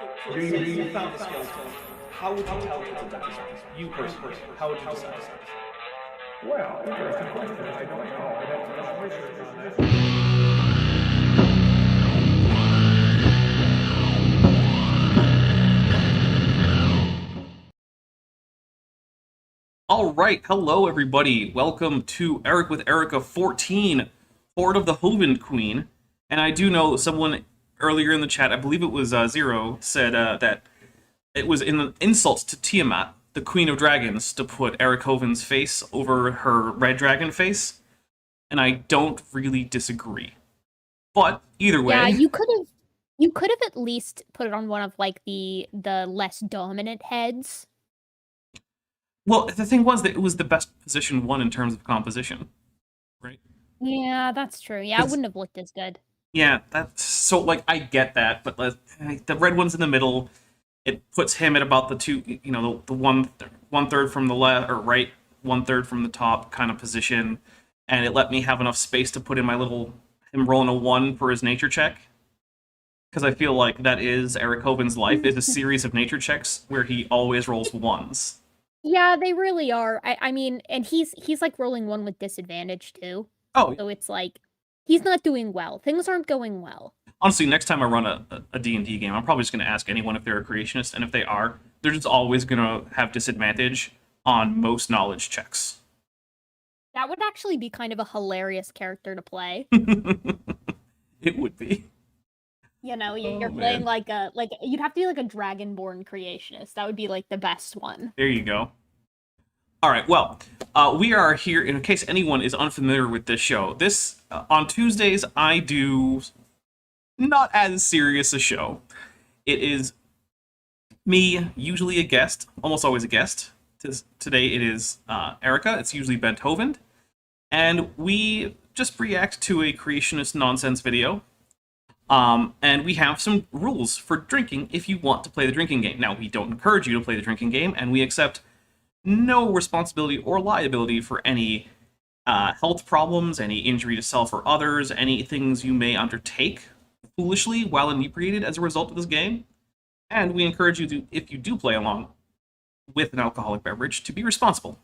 So say you found a skeleton. How would you tell if it's a dinosaur? You personally, how would you decide? Well, interesting question. I don't know. I'd have to do some research on that. All right, hello everybody. Welcome to Erik with Erika 14, Hoard of the Hovind Queen. And I do know someone earlier in the chat, I believe it was Zero, said that it was in an insult to Tiamat, the Queen of Dragons, to put Erik Hovind's face over her red dragon face. And I don't really disagree. But either way, Yeah, you could have at least put it on one of like the less dominant heads. well, the thing was that it was the best position one in terms of composition, right? Yeah, that's true. Yeah, it wouldn't have looked as good. Yeah, that's so like I get that, but the red one's in the middle. It puts him at about the two, the one third from the left or right, one third from the top kind of position, and it let me have enough space to put in my little him rolling a one for his nature check. Because I feel like that is Erik Hovind's life is a series of nature checks where he always rolls ones. Yeah, they really are. I mean, and he's like rolling one with disadvantage too. Oh, So it's like he's not doing well. Things aren't going well. honestly, next time I run a D&D game, I'm probably just going to ask anyone if they're a creationist, and if they are, they're just always going to have disadvantage on most knowledge checks. That would actually be kind of a hilarious character to play. It would be. You know, you're man. playing like you'd have to be like a dragonborn creationist. That would be like the best one. There you go. All right, well, we are here, in case anyone is unfamiliar with this show. This, on Tuesdays, I do not as serious a show. It is me, usually a guest, almost always a guest. Today it is Erika, it's usually Bent Hovind, and we just react to a creationist nonsense video. And we have some rules for drinking if you want to play the drinking game. Now, we don't encourage you to play the drinking game, and we accept no responsibility or liability for any health problems, any injury to self or others, any things you may undertake foolishly while inebriated as a result of this game. And we encourage you to, if you do play along with an alcoholic beverage, to be responsible.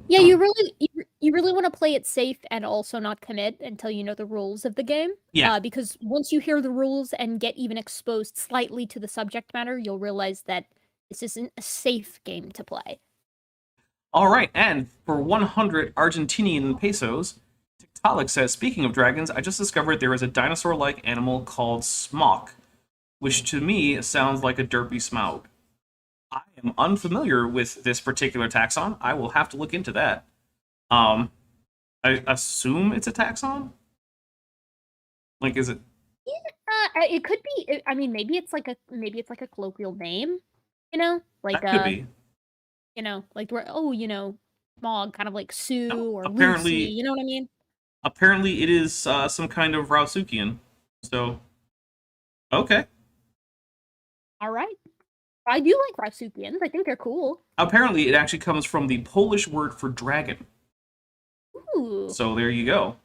Yeah, you really want to play it safe and also not commit until you know the rules of the game. Yeah. Because once you hear the rules and get even exposed slightly to the subject matter, you'll realize that this isn't a safe game to play. All right, and for 100 Argentinian pesos, Tiktaalik says, speaking of dragons, I just discovered there is a dinosaur-like animal called Smock, which to me sounds like a derpy Smaug. I am unfamiliar with this particular taxon. I will have to look into that. I assume it's a taxon? Like, is it? It could be. I mean, maybe it's like a colloquial name. You know, like That could be. You know, like where Smog, kind of like Sue No, or apparently- Lucy. You know what I mean? Apparently it is some kind of Rausukian. So, okay. All right. I do like Rausukians. I think they're cool. Apparently it actually comes from the Polish word for dragon. Ooh. So there you go.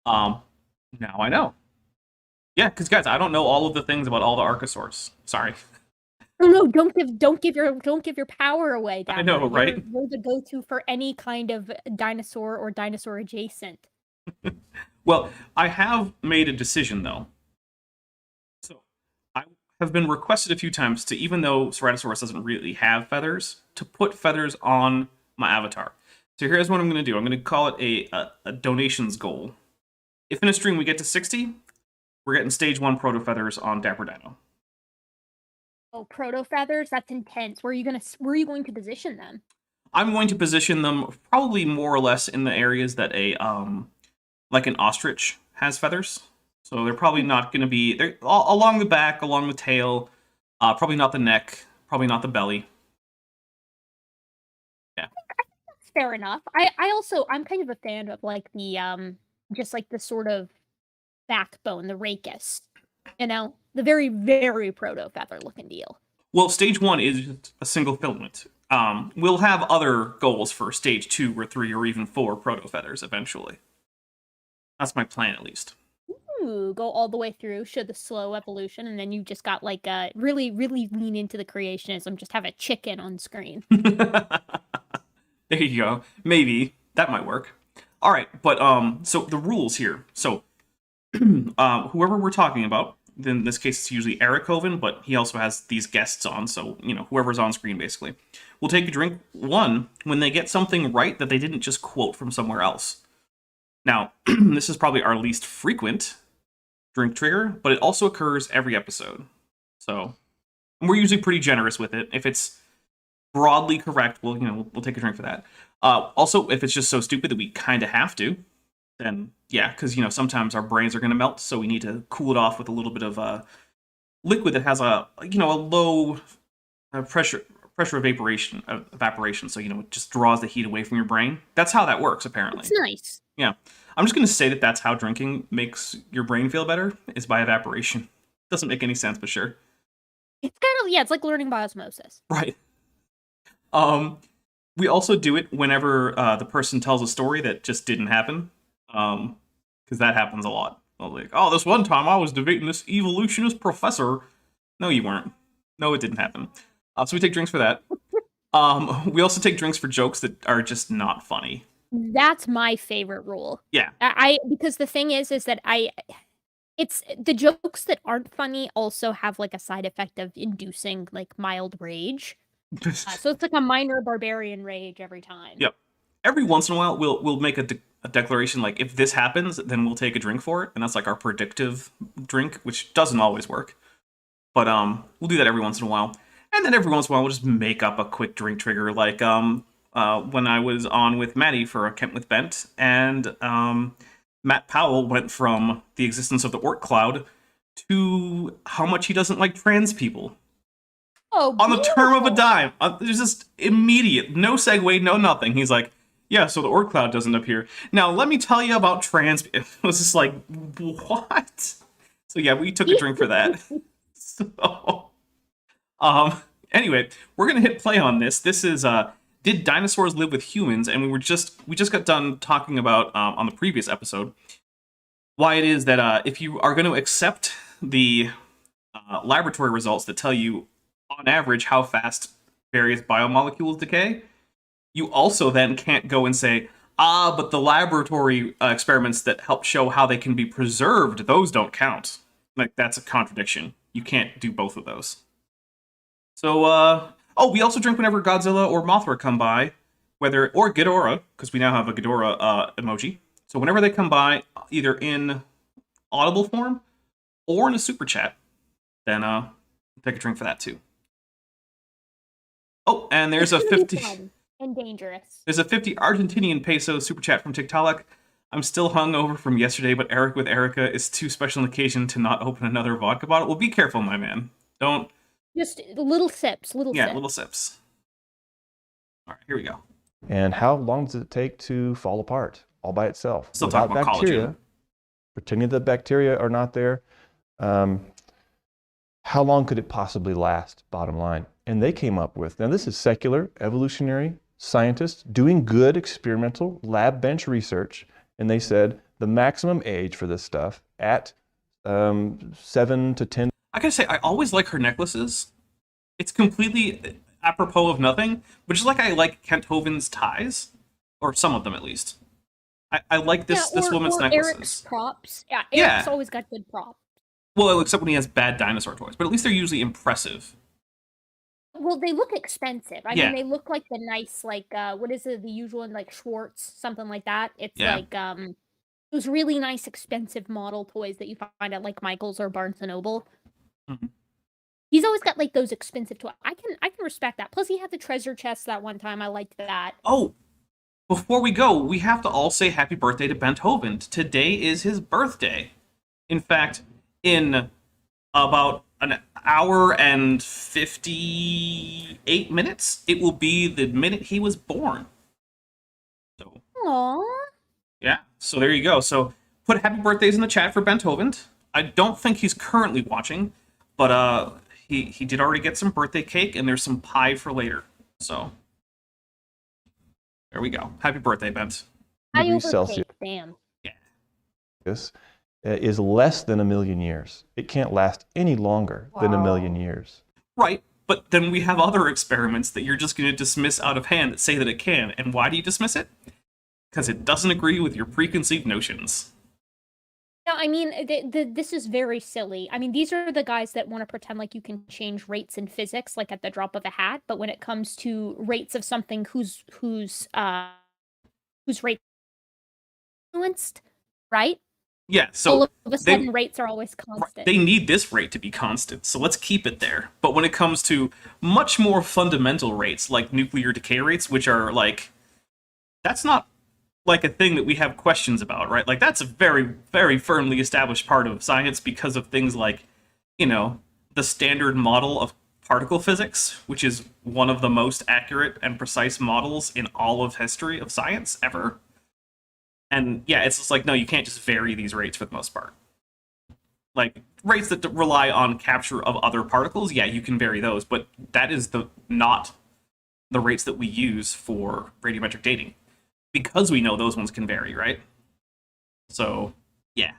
Now I know. Yeah, because guys, I don't know all of the things about all the archosaurs. Sorry. Oh no! Don't give your power away. I know, Dapper. right? You're the go-to for any kind of dinosaur or dinosaur adjacent. Well, I have made a decision though. So I have been requested a few times to, even though Ceratosaurus doesn't really have feathers, to put feathers on my avatar. So here's what I'm going to do. I'm going to call it a donations goal. If in a stream we get to 60, we're getting stage 1 proto feathers on Dapper Dino. Oh, proto feathers? That's intense. Where are you going to position them? I'm going to position them probably more or less in the areas that like an ostrich has feathers. So they're probably not going to be, they're along the back, along the tail, probably not the neck, probably not the belly. Yeah. That's fair enough. I'm kind of a fan of like the just like the sort of backbone, the rachis. You know, the very, very proto feather looking deal. Well, stage 1 is just a single filament. We'll have other goals for stage 2 or 3 or even 4 proto feathers eventually. That's my plan, at least. go all the way through, show the slow evolution, and then you just got like really, really lean into the creationism, just have a chicken on screen. There you go. Maybe that might work. All right, but so the rules here. So whoever we're talking about, in this case it's usually Erik Hovind, but he also has these guests on, so whoever's on screen basically. We'll take a drink when they get something right that they didn't just quote from somewhere else. Now, this is probably our least frequent drink trigger, but it also occurs every episode. So we're usually pretty generous with it. If it's broadly correct, we'll take a drink for that. Also, if it's just so stupid that we kind of have to, then yeah, because sometimes our brains are going to melt, so we need to cool it off with a little bit of liquid that has a low pressure evaporation, so it just draws the heat away from your brain. That's how that works, apparently. It's nice. Yeah, I'm just going to say that that's how drinking makes your brain feel better, is by evaporation. Doesn't make any sense, but sure. It's kind of, it's like learning by osmosis. Right. We also do it whenever the person tells a story that just didn't happen, because that happens a lot. Like, oh, this one time I was debating this evolutionist professor. No, you weren't. No, it didn't happen. So we take drinks for that. We also take drinks for jokes that are just not funny. That's my favorite rule. Yeah. Because the thing is that it's the jokes that aren't funny also have like a side effect of inducing like mild rage. So it's like a minor barbarian rage every time. Yep. Every once in a while, we'll make a declaration like, if this happens, then we'll take a drink for it, and that's like our predictive drink, which doesn't always work. But we'll do that every once in a while, and then every once in a while we'll just make up a quick drink trigger, like when I was on with Maddie for a Kent with Bent, and Matt Powell went from the existence of the Oort cloud to how much he doesn't like trans people. Oh, on the term of a dime. There's just immediate, no segue, no nothing. He's like, yeah, so the Oort cloud doesn't appear. Now, let me tell you about trans... It was just like, what? So yeah, we took a drink for that. So, anyway, we're going to hit play on this. This is, did dinosaurs live with humans? And we just got done talking about, on the previous episode, why it is that if you are going to accept the laboratory results that tell you on average how fast various biomolecules decay, you also then can't go and say, but the laboratory experiments that help show how they can be preserved, those don't count. Like, that's a contradiction. You can't do both of those. So, we also drink whenever Godzilla or Mothra come by, or Ghidorah, because we now have a Ghidorah emoji. So whenever they come by, either in audible form or in a super chat, then take a drink for that too. Oh, and there's a 50 and dangerous. There's a 50 Argentinian peso super chat from TikTok. I'm still hungover from yesterday, but Erik with Erika is too special an occasion to not open another vodka bottle. Well, be careful, my man. Don't. Just little sips, little sips. Yeah, little sips. All right, here we go. And how long does it take to fall apart all by itself? Still talking about bacteria, collagen. Pretending the bacteria are not there. How long could it possibly last, bottom line? And they came up with, now this is secular, evolutionary scientists doing good experimental lab bench research, and they said the maximum age for this stuff at 7 to 10. I gotta say, I always like her necklaces. It's completely apropos of nothing, but just like I like Kent Hovind's ties, or some of them at least. I like this woman's necklaces. Erik's props. Yeah, Erik's always got good props. Well, except when he has bad dinosaur toys, but at least they're usually impressive. Well, they look expensive. I mean, they look like the nice, like, what is it, the usual in, like, Schwartz, something like that. It's like, those really nice, expensive model toys that you find at, like, Michael's or Barnes & Noble. Mm-hmm. He's always got, like, those expensive toys. I can respect that. Plus, he had the treasure chest that one time. I liked that. Oh, before we go, we have to all say happy birthday to Bent Hovind. Today is his birthday. In fact, in about an hour and 58 minutes, it will be the minute he was born. So, aww. Yeah, so there you go. So put happy birthdays in the chat for Bent Hovind. I don't think he's currently watching, but he did already get some birthday cake, and there's some pie for later. So there we go. Happy birthday, Bent. I overpaid, damn. Yeah. Yes. is less than 1 million years. It can't last any longer than 1 million years. Right, but then we have other experiments that you're just going to dismiss out of hand that say that it can. And why do you dismiss it? Because it doesn't agree with your preconceived notions. No, I mean, this is very silly. I mean, these are the guys that want to pretend like you can change rates in physics, like at the drop of a hat. But when it comes to rates of something whose rate influenced, right? Yeah, so all of a sudden rates are always constant. They need this rate to be constant, so let's keep it there. But when it comes to much more fundamental rates, like nuclear decay rates, which are like, that's not like a thing that we have questions about, right? Like, that's a very, very firmly established part of science because of things like, you know, the standard model of particle physics, which is one of the most accurate and precise models in all of history of science ever. And yeah, it's just like, no, you can't just vary these rates for the most part. Like, rates that rely on capture of other particles, yeah, you can vary those, but that is not the rates that we use for radiometric dating. Because we know those ones can vary, right? So, yeah.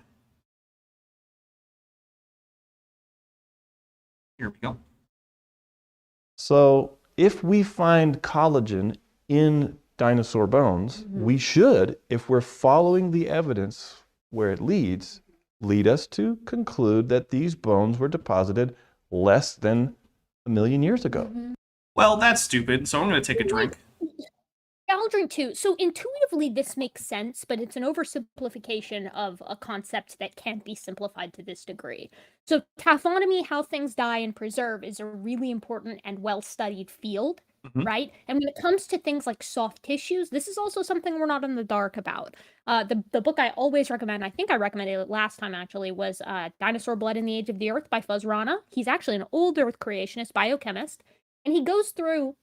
Here we go. So, if we find collagen in dinosaur bones, we should, if we're following the evidence where it leads us to conclude that these bones were deposited less than 1 million years ago. Well, that's stupid, so I'm going to take a drink. Yeah, I'll drink too. So intuitively, this makes sense, but it's an oversimplification of a concept that can't be simplified to this degree. So taphonomy, how things die and preserve, is a really important and well-studied field, right? And when it comes to things like soft tissues, this is also something we're not in the dark about. The book I always recommend, I think I recommended it last time actually, was Dinosaur Blood in the Age of the Earth by Fuzz Rana. He's actually an old Earth creationist biochemist, and he goes through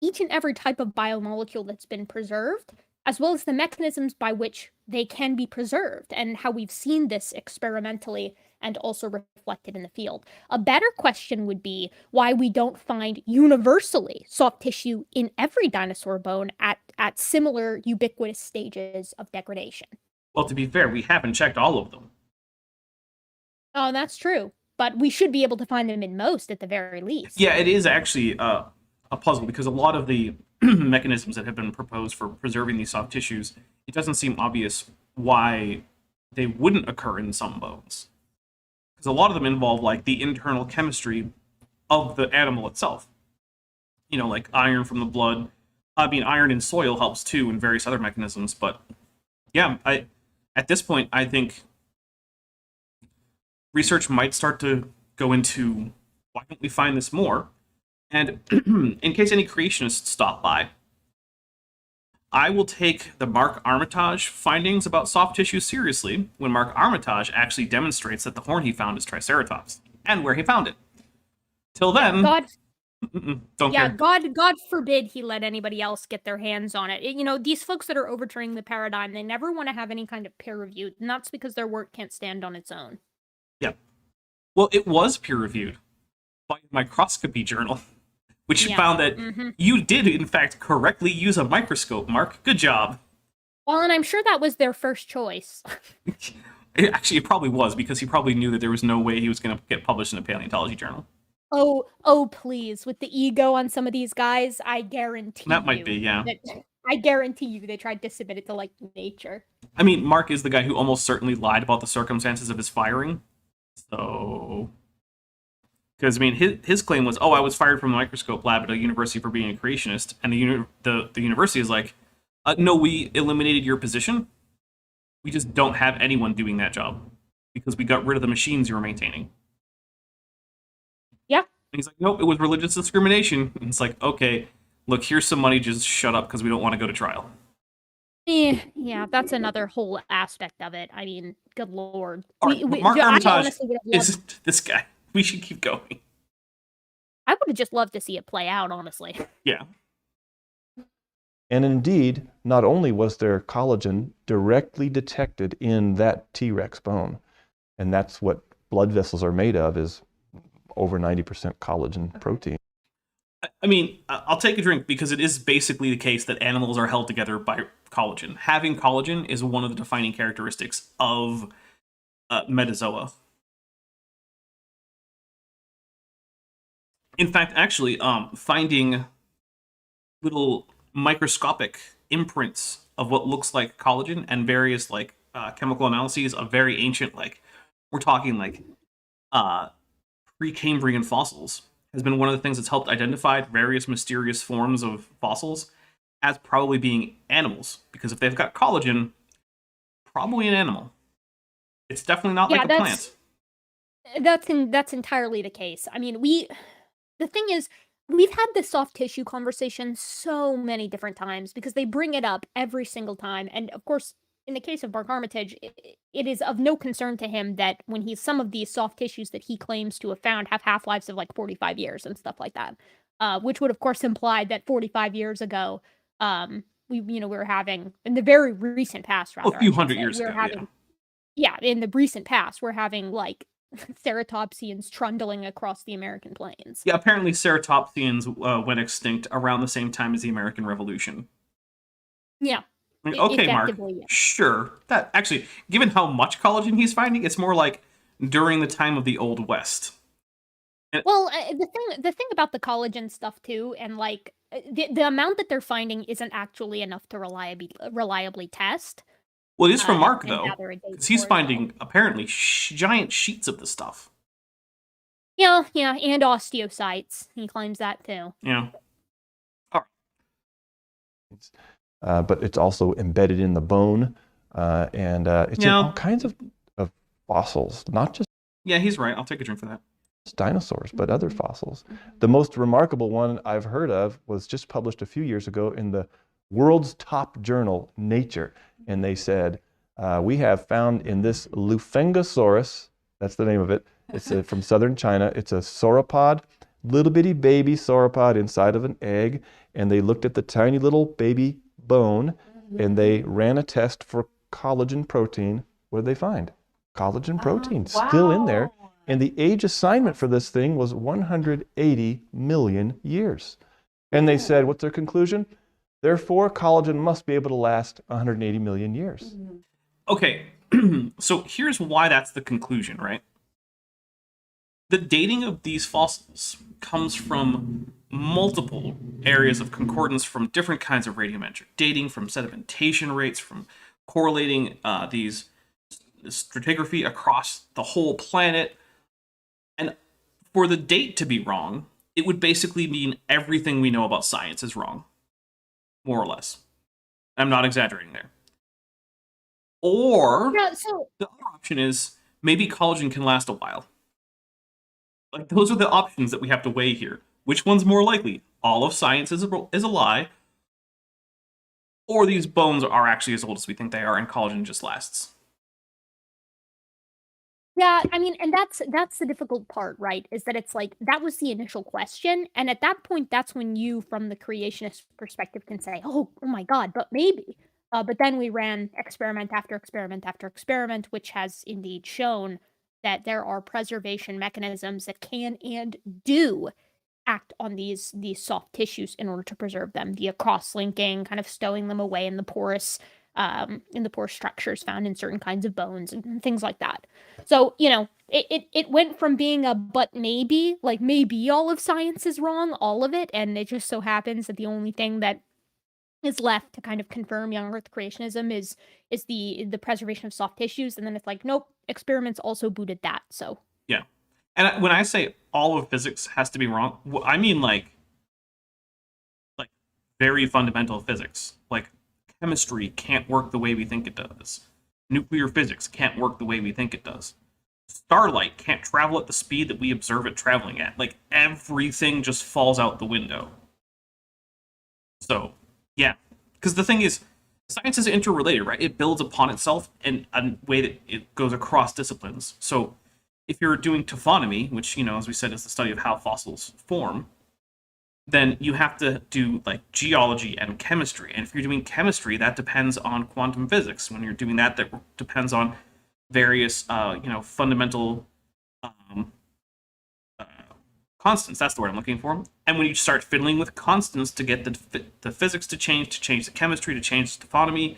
each and every type of biomolecule that's been preserved, as well as the mechanisms by which they can be preserved, and how we've seen this experimentally and also reflected in the field. A better question would be why we don't find universally soft tissue in every dinosaur bone at similar ubiquitous stages of degradation. Well, to be fair, we haven't checked all of them. Oh, that's true. But we should be able to find them in most at the very least. Yeah, it is actually a puzzle because a lot of the mechanisms that have been proposed for preserving these soft tissues, it doesn't seem obvious why they wouldn't occur in some bones. Because a lot of them involve like the internal chemistry of the animal itself. You know, like iron from the blood. I mean, iron in soil helps too, and various other mechanisms. But yeah, at this point, I think research might start to go into why don't we find this more? And in case any creationists stop by, I will take the Mark Armitage findings about soft tissue seriously when Mark Armitage actually demonstrates that the horn he found is Triceratops, and where he found it. Till then, don't care. God forbid he let anybody else get their hands on it. You know, these folks that are overturning the paradigm, they never want to have any kind of peer review, and that's because their work can't stand on its own. Yeah. Well, it was peer-reviewed by a microscopy journal, which found that you did, in fact, correctly use a microscope, Mark. Good job. Well, and I'm sure that was their first choice. It probably was, because he probably knew that there was no way he was going to get published in a paleontology journal. Oh, please. With the ego on some of these guys, I guarantee you. That might be, yeah. I guarantee you they tried to submit it to, like, Nature. I mean, Mark is the guy who almost certainly lied about the circumstances of his firing. So... Because, I mean, his claim was, I was fired from the microscope lab at a university for being a creationist. And the university is like, no, we eliminated your position. We just don't have anyone doing that job. Because we got rid of the machines you were maintaining. Yeah. And he's like, nope, it was religious discrimination. And it's like, okay, look, here's some money, just shut up because we don't want to go to trial. Yeah, that's another whole aspect of it. I mean, good lord. Mark Armitage is this guy. We should keep going. I would have just loved to see it play out, honestly. Yeah. And indeed, not only was there collagen directly detected in that T-Rex bone, and that's what blood vessels are made of, is over 90% collagen protein. I mean, I'll take a drink because it is basically the case that animals are held together by collagen. Having collagen is one of the defining characteristics of metazoa. In fact, actually, finding little microscopic imprints of what looks like collagen and various like chemical analyses of very ancient, like we're talking like Precambrian fossils, has been one of the things that's helped identify various mysterious forms of fossils as probably being animals. Because if they've got collagen, probably an animal. It's definitely not like a plant. That's entirely the case. I mean, the thing is, we've had this soft tissue conversation so many different times because they bring it up every single time. And of course, in the case of Mark Armitage, it is of no concern to him that when some of these soft tissues that he claims to have found have half-lives of like 45 years and stuff like that. Which would of course imply that 45 years ago, we were having, in the very recent past, rather, a few hundred years ago, in the recent past, we're having like ceratopsians trundling across the American plains. Yeah, apparently ceratopsians went extinct around the same time as the American Revolution. Yeah. Okay, Mark. Yeah. Sure. That actually, given how much collagen he's finding, it's more like during the time of the Old West. Well, the thing about the collagen stuff too, and like the amount that they're finding isn't actually enough to reliably test. Well, it is from Mark though, because he's finding apparently giant sheets of the stuff. Yeah, and osteocytes. He claims that too. Yeah. All right. But it's also embedded in the bone, and it's in all kinds of fossils, not just. Yeah, he's right. I'll take a drink for that. Dinosaurs, but other fossils. The most remarkable one I've heard of was just published a few years ago in the world's top journal, Nature. And they said, we have found in this Lufengosaurus, that's the name of it, it's from southern China, it's a sauropod, little bitty baby sauropod inside of an egg, and they looked at the tiny little baby bone, and they ran a test for collagen protein. What did they find? Collagen protein, still in there. And the age assignment for this thing was 180 million years. And they said, what's their conclusion? Therefore, collagen must be able to last 180 million years. Okay, so here's why that's the conclusion, right? The dating of these fossils comes from multiple areas of concordance from different kinds of radiometric dating, from sedimentation rates, from correlating these stratigraphy across the whole planet. And for the date to be wrong, it would basically mean everything we know about science is wrong. More or less. I'm not exaggerating there. Or the other option is maybe collagen can last a while. Like, those are the options that we have to weigh here. Which one's more likely? All of science is a lie, or these bones are actually as old as we think they are and collagen just lasts. Yeah, I mean, and that's the difficult part, right? Is that it's like, that was the initial question, and at that point, that's when you, from the creationist perspective, can say, oh my god, but maybe. But then we ran experiment after experiment after experiment, which has indeed shown that there are preservation mechanisms that can and do act on these soft tissues in order to preserve them via cross-linking, kind of stowing them away in the porous structures found in certain kinds of bones and things like that. So, it went from being a but maybe, like maybe all of science is wrong, all of it, and it just so happens that the only thing that is left to kind of confirm young Earth creationism is the preservation of soft tissues, and then it's like, nope, experiments also booted that. So yeah, and when I say all of physics has to be wrong, I mean like very fundamental physics, like chemistry can't work the way we think it does. Nuclear physics can't work the way we think it does. Starlight can't travel at the speed that we observe it traveling at. Like, everything just falls out the window. So, yeah. Because the thing is, science is interrelated, right? It builds upon itself in a way that it goes across disciplines. So, if you're doing taphonomy, which, as we said, is the study of how fossils form, then you have to do like geology and chemistry. And if you're doing chemistry, that depends on quantum physics. When you're doing that depends on various, fundamental constants. That's the word I'm looking for. And when you start fiddling with constants to get the physics to change the chemistry, to change the taphonomy,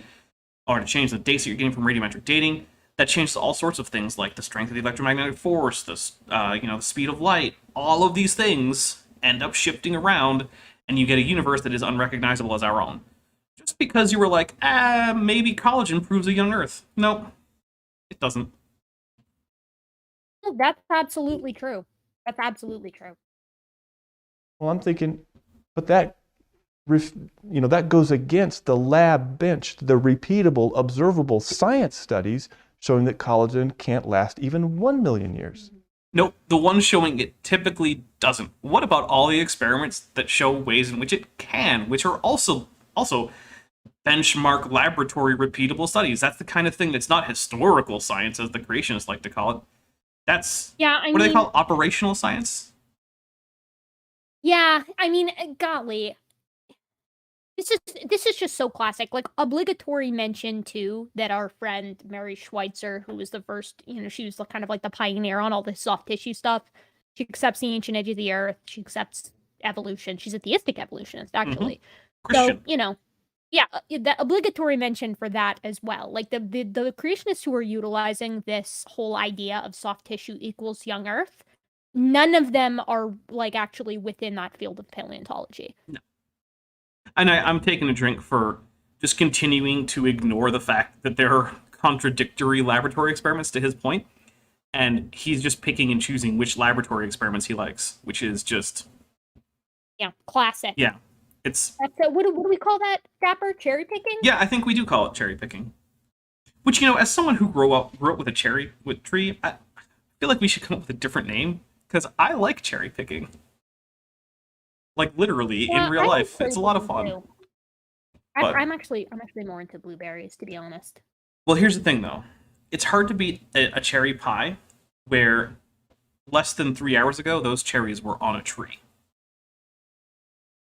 or to change the dates that you're getting from radiometric dating, that changes all sorts of things like the strength of the electromagnetic force, the speed of light. All of these things end up shifting around, and you get a universe that is unrecognizable as our own. Just because you were like, maybe collagen proves a young Earth. Nope, it doesn't. That's absolutely true. That's absolutely true. Well, I'm thinking, but that goes against the lab bench, the repeatable, observable science studies showing that collagen can't last even 1 million years. Nope, the one showing it typically doesn't. What about all the experiments that show ways in which it can, which are also benchmark laboratory repeatable studies? That's the kind of thing that's not historical science, as the creationists like to call it. That's, what do they call it? Operational science? Yeah, I mean, golly. This is just so classic. Like, obligatory mention, too, that our friend Mary Schweitzer, who was the first, she was kind of like the pioneer on all this soft tissue stuff. She accepts the ancient edge of the earth. She accepts evolution. She's a theistic evolutionist, actually. Christian. So, yeah, the obligatory mention for that as well. Like, the creationists who are utilizing this whole idea of soft tissue equals young earth, none of them are, like, actually within that field of paleontology. No. And I'm taking a drink for just continuing to ignore the fact that there are contradictory laboratory experiments, to his point. And he's just picking and choosing which laboratory experiments he likes, which is just... Yeah, classic. Yeah. That's what do we call that, Dapper? Cherry picking? Yeah, I think we do call it cherry picking. Which, as someone who grew up with a cherry tree, I feel like we should come up with a different name, because I like cherry picking. Like, literally, in real life. It's a lot of fun. I'm actually more into blueberries, to be honest. Well, here's the thing, though. It's hard to beat a cherry pie where less than 3 hours ago, those cherries were on a tree.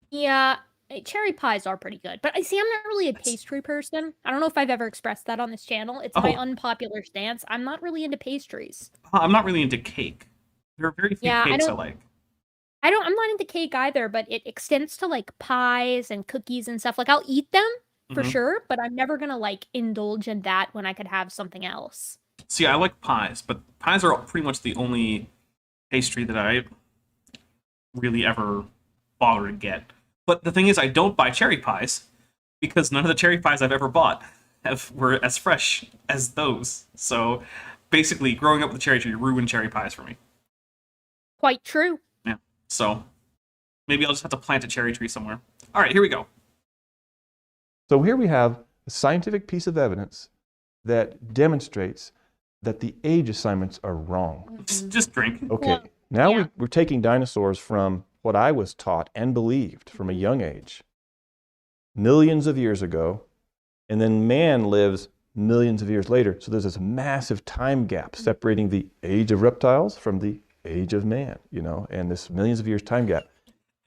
Yeah, cherry pies are pretty good. But see, I'm not really a pastry person. I don't know if I've ever expressed that on this channel. It's my unpopular stance. I'm not really into pastries. I'm not really into cake. There are very few cakes I like. I'm not into cake either, but it extends to, like, pies and cookies and stuff. Like, I'll eat them for sure, but I'm never gonna, like, indulge in that when I could have something else. See, I like pies, but pies are pretty much the only pastry that I really ever bother to get. But the thing is, I don't buy cherry pies because none of the cherry pies I've ever bought were as fresh as those. So basically, growing up with a cherry tree ruined cherry pies for me. Quite true. Yeah. So maybe I'll just have to plant a cherry tree somewhere. All right, here we go. So here we have a scientific piece of evidence that demonstrates that the age assignments are wrong. Just drink. Okay, now we're taking dinosaurs from what I was taught and believed from a young age, millions of years ago, and then man lives millions of years later. So there's this massive time gap separating the age of reptiles from the age of man, and this millions of years time gap.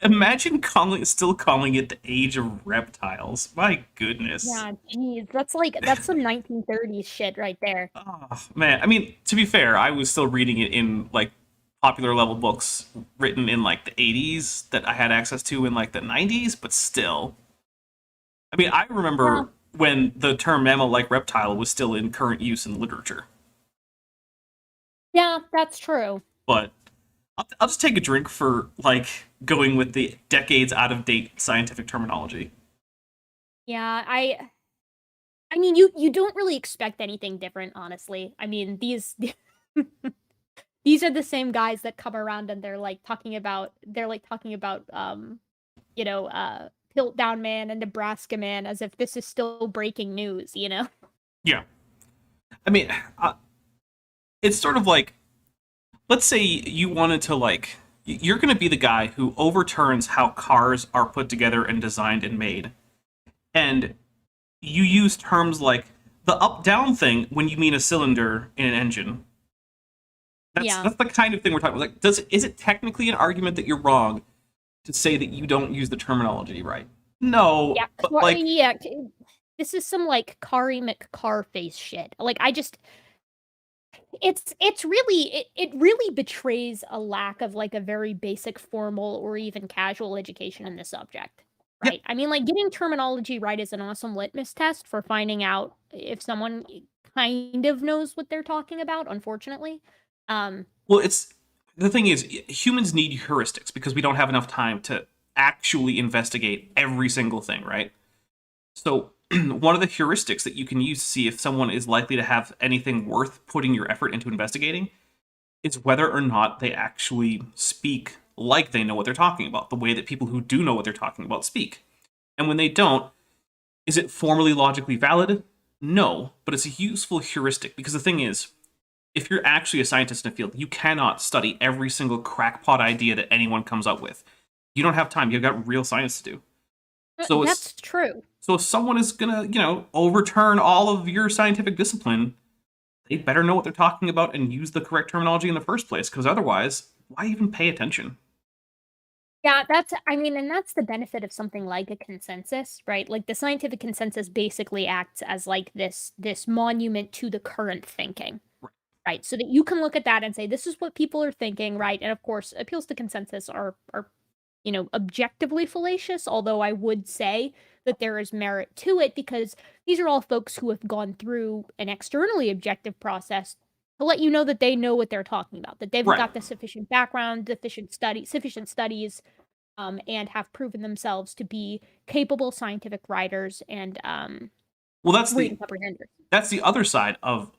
Imagine still calling it the age of reptiles. My goodness. Yeah, geez. That's some 1930s shit right there. Oh, man. I mean, to be fair, I was still reading it in, like, popular level books written in, like, the 80s that I had access to in, like, the 90s, but still. I mean, I remember when the term mammal-like reptile was still in current use in literature. Yeah, that's true. But I'll just take a drink for, like, going with the decades out-of-date scientific terminology. Yeah, I mean, you don't really expect anything different, honestly. I mean, these these are the same guys that come around and they're talking about Piltdown Man and Nebraska Man as if this is still breaking news, Yeah. I mean, it's sort of like, let's say you wanted to, you're going to be the guy who overturns how cars are put together and designed and made. And you use terms like the up-down thing when you mean a cylinder in an engine. That's the kind of thing we're talking about. Is it technically an argument that you're wrong to say that you don't use the terminology right? No. Yeah, but this is some, Kari McCarface shit. It really betrays a lack of a very basic formal or even casual education in this subject, right? Yep. I mean, getting terminology right is an awesome litmus test for finding out if someone kind of knows what they're talking about, unfortunately. Well, the thing is, humans need heuristics because we don't have enough time to actually investigate every single thing, right? So one of the heuristics that you can use to see if someone is likely to have anything worth putting your effort into investigating is whether or not they actually speak like they know what they're talking about, the way that people who do know what they're talking about speak. And when they don't, is it formally logically valid? No, but it's a useful heuristic because the thing is, if you're actually a scientist in a field, you cannot study every single crackpot idea that anyone comes up with. You don't have time. You've got real science to do. So that's true. So if someone is gonna, overturn all of your scientific discipline, they better know what they're talking about and use the correct terminology in the first place, because otherwise, why even pay attention? Yeah, that's the benefit of something like a consensus, right? Like the scientific consensus basically acts as like this monument to the current thinking. Right. So that you can look at that and say, this is what people are thinking, right? And of course, appeals to consensus are objectively fallacious, although I would say that there is merit to it because these are all folks who have gone through an externally objective process to let you know that they know what they're talking about, that they've got the sufficient background, sufficient studies, and have proven themselves to be capable scientific writers and that's the other side of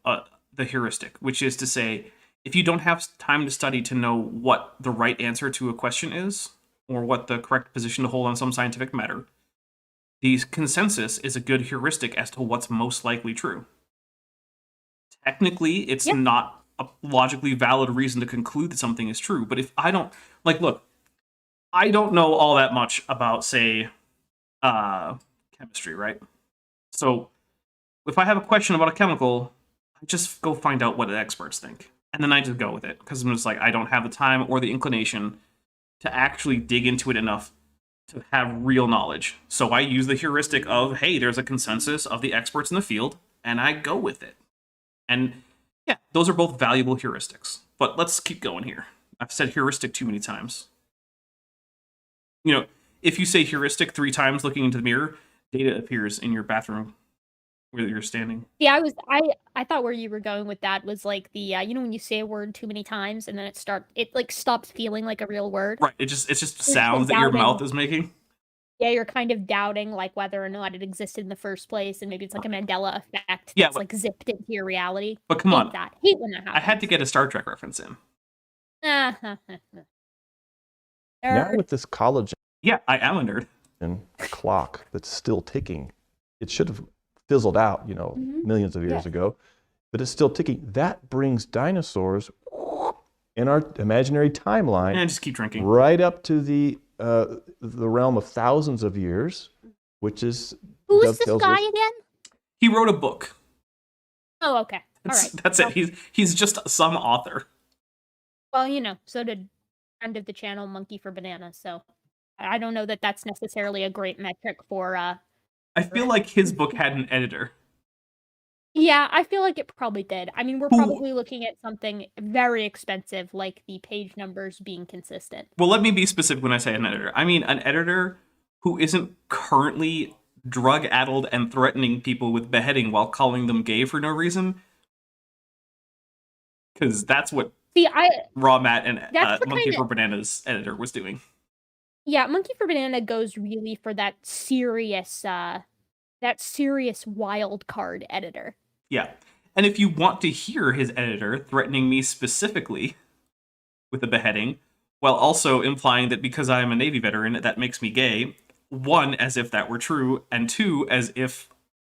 the heuristic, which is to say, if you don't have time to study to know what the right answer to a question is, or what the correct position to hold on some scientific matter, the consensus is a good heuristic as to what's most likely true. Technically, it's not a logically valid reason to conclude that something is true, but if I don't, look, I don't know all that much about, say, chemistry, right? So, if I have a question about a chemical, I just go find out what the experts think. And then I just go with it, because I'm just like, I don't have the time or the inclination to actually dig into it enough to have real knowledge. So I use the heuristic of, hey, there's a consensus of the experts in the field, and I go with it. And yeah, those are both valuable heuristics. But let's keep going here. I've said heuristic too many times. If you say heuristic 3 times looking into the mirror, data appears in your bathroom where you're standing. Yeah, I thought where you were going with that was like the when you say a word too many times and then it stops feeling like a real word. Right. It's just sounds that your mouth is making. Yeah, you're kind of doubting like whether or not it existed in the first place, and maybe it's like a Mandela effect. Yeah, it's like zipped into your reality. But come on, hate when that happens. I had to get a Star Trek reference in. Now with this collagen. Yeah, I am a nerd. And clock that's still ticking. It should have fizzled out, millions of years ago, but it's still ticking. That brings dinosaurs in our imaginary timeline. And just keep drinking. Right up to the realm of thousands of years, which is who is this guy again? He wrote a book. Oh, okay. All right. That's it. He's just some author. Well, so did friend of the channel, Monkey for Banana. So I don't know that that's necessarily a great metric for. I feel like his book had an editor. Yeah, I feel like it probably did. I mean, we're probably looking at something very expensive, like the page numbers being consistent. Well, let me be specific when I say an editor. I mean an editor who isn't currently drug-addled and threatening people with beheading while calling them gay for no reason. Because that's what Raw Matt and Monkey for Banana's editor was doing. Yeah, Monkey for Banana goes really for that serious wild card editor. Yeah. And if you want to hear his editor threatening me specifically with a beheading, while also implying that because I am a Navy veteran, that makes me gay, 1, as if that were true, and 2, as if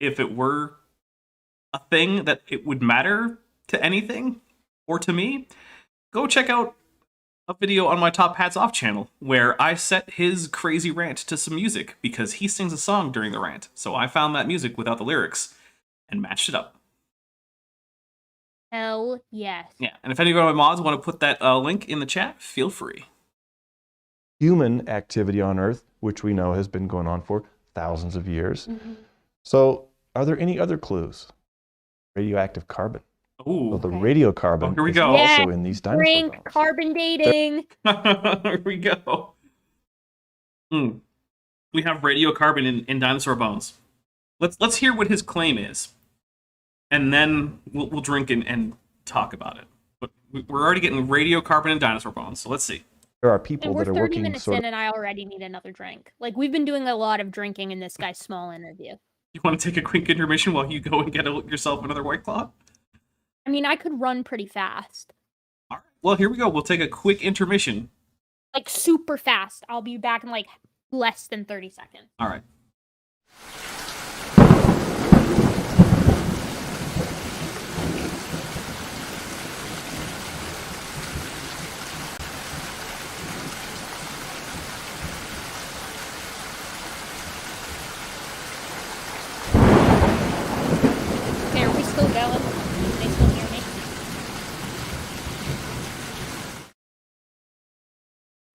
it were a thing that it would matter to anything or to me, go check out a video on my Top Hats Off channel where I set his crazy rant to some music because he sings a song during the rant. So I found that music without the lyrics and matched it up. Hell yes. Yeah, and if any of my mods want to put that link in the chat, feel free. Human activity on Earth, which we know has been going on for thousands of years. Mm-hmm. So are there any other clues? Radioactive carbon. Ooh. So the radiocarbon here we is go. also in these dinosaur bones. Carbon dating. Here we go. We have radiocarbon in dinosaur bones. Let's hear what his claim is. and then we'll drink and talk about it. But we're already getting radiocarbon and dinosaur bones, so let's see. There are people And we're that are 30 working minutes sort in, of. and I already need another drink. Like, we've been doing a lot of drinking in this guy's small interview. You want to take a quick intermission while you go and get yourself another White Claw? I mean, I could run pretty fast. All right. Well, here we go. We'll take a quick intermission. Like, super fast. I'll be back in, like, less than 30 seconds. All right. Okay, are we still going? Can they still hear me?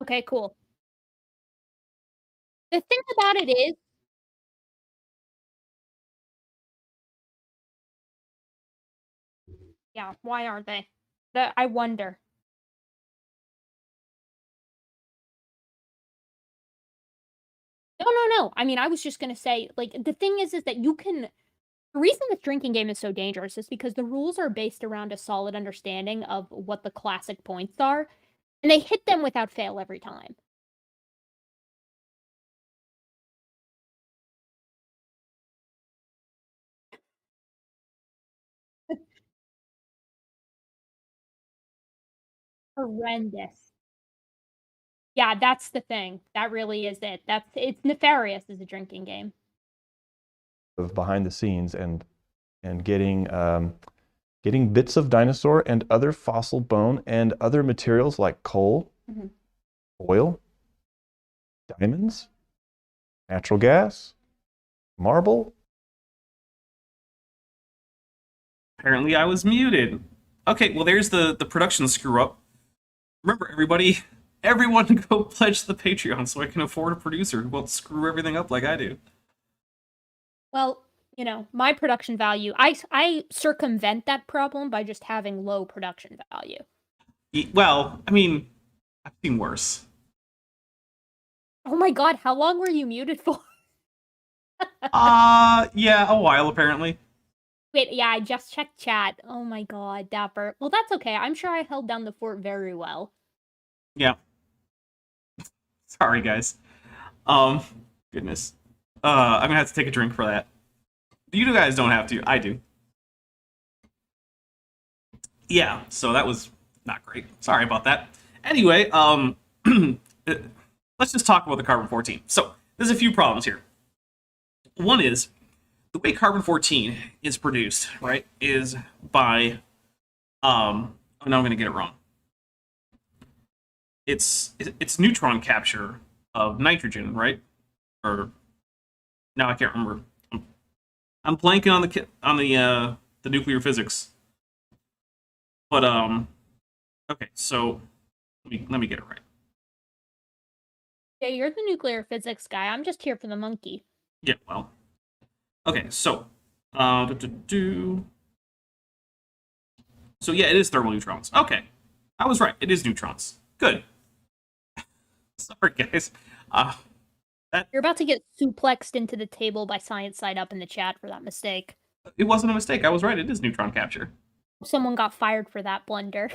Okay, cool. The thing about it is, yeah, why aren't they? I wonder. No. I mean, I was just gonna say, like, the thing is that you can. The reason this drinking game is so dangerous is because the rules are based around a solid understanding of what the classic points are, and they hit them without fail every time. Horrendous. Yeah, that's the thing. That really is it. It's nefarious as a drinking game. Of behind the scenes and getting bits of dinosaur and other fossil bone and other materials like coal, oil, diamonds, natural gas, marble. Apparently I was muted. Okay, well there's the production screw up. Remember, everyone go pledge the Patreon so I can afford a producer who won't screw everything up like I do. Well, my production value, I circumvent that problem by just having low production value. Well, I mean, I've seen worse. Oh my god, how long were you muted for? Yeah, a while apparently. Wait, yeah, I just checked chat. Oh my god, Dapper. Well, that's okay. I'm sure I held down the fort very well. Yeah. Sorry, guys. Goodness. I'm gonna have to take a drink for that. You guys don't have to. I do. Yeah, so that was not great. Sorry about that. Anyway, let's just talk about the carbon-14. So, there's a few problems here. One is, the way carbon-14 is produced, right, is by, oh, now I'm going to get it wrong. It's neutron capture of nitrogen, right? Or, now I can't remember. I'm blanking on the nuclear physics. But, okay, so, let me get it right. Yeah, you're the nuclear physics guy. I'm just here for the monkey. Yeah, well. Okay, so, so yeah, it is thermal neutrons. Okay, I was right. It is neutrons. Good. Sorry, guys. You're about to get suplexed into the table by Science Side Up in the chat for that mistake. It wasn't a mistake. I was right. It is neutron capture. Someone got fired for that blunder.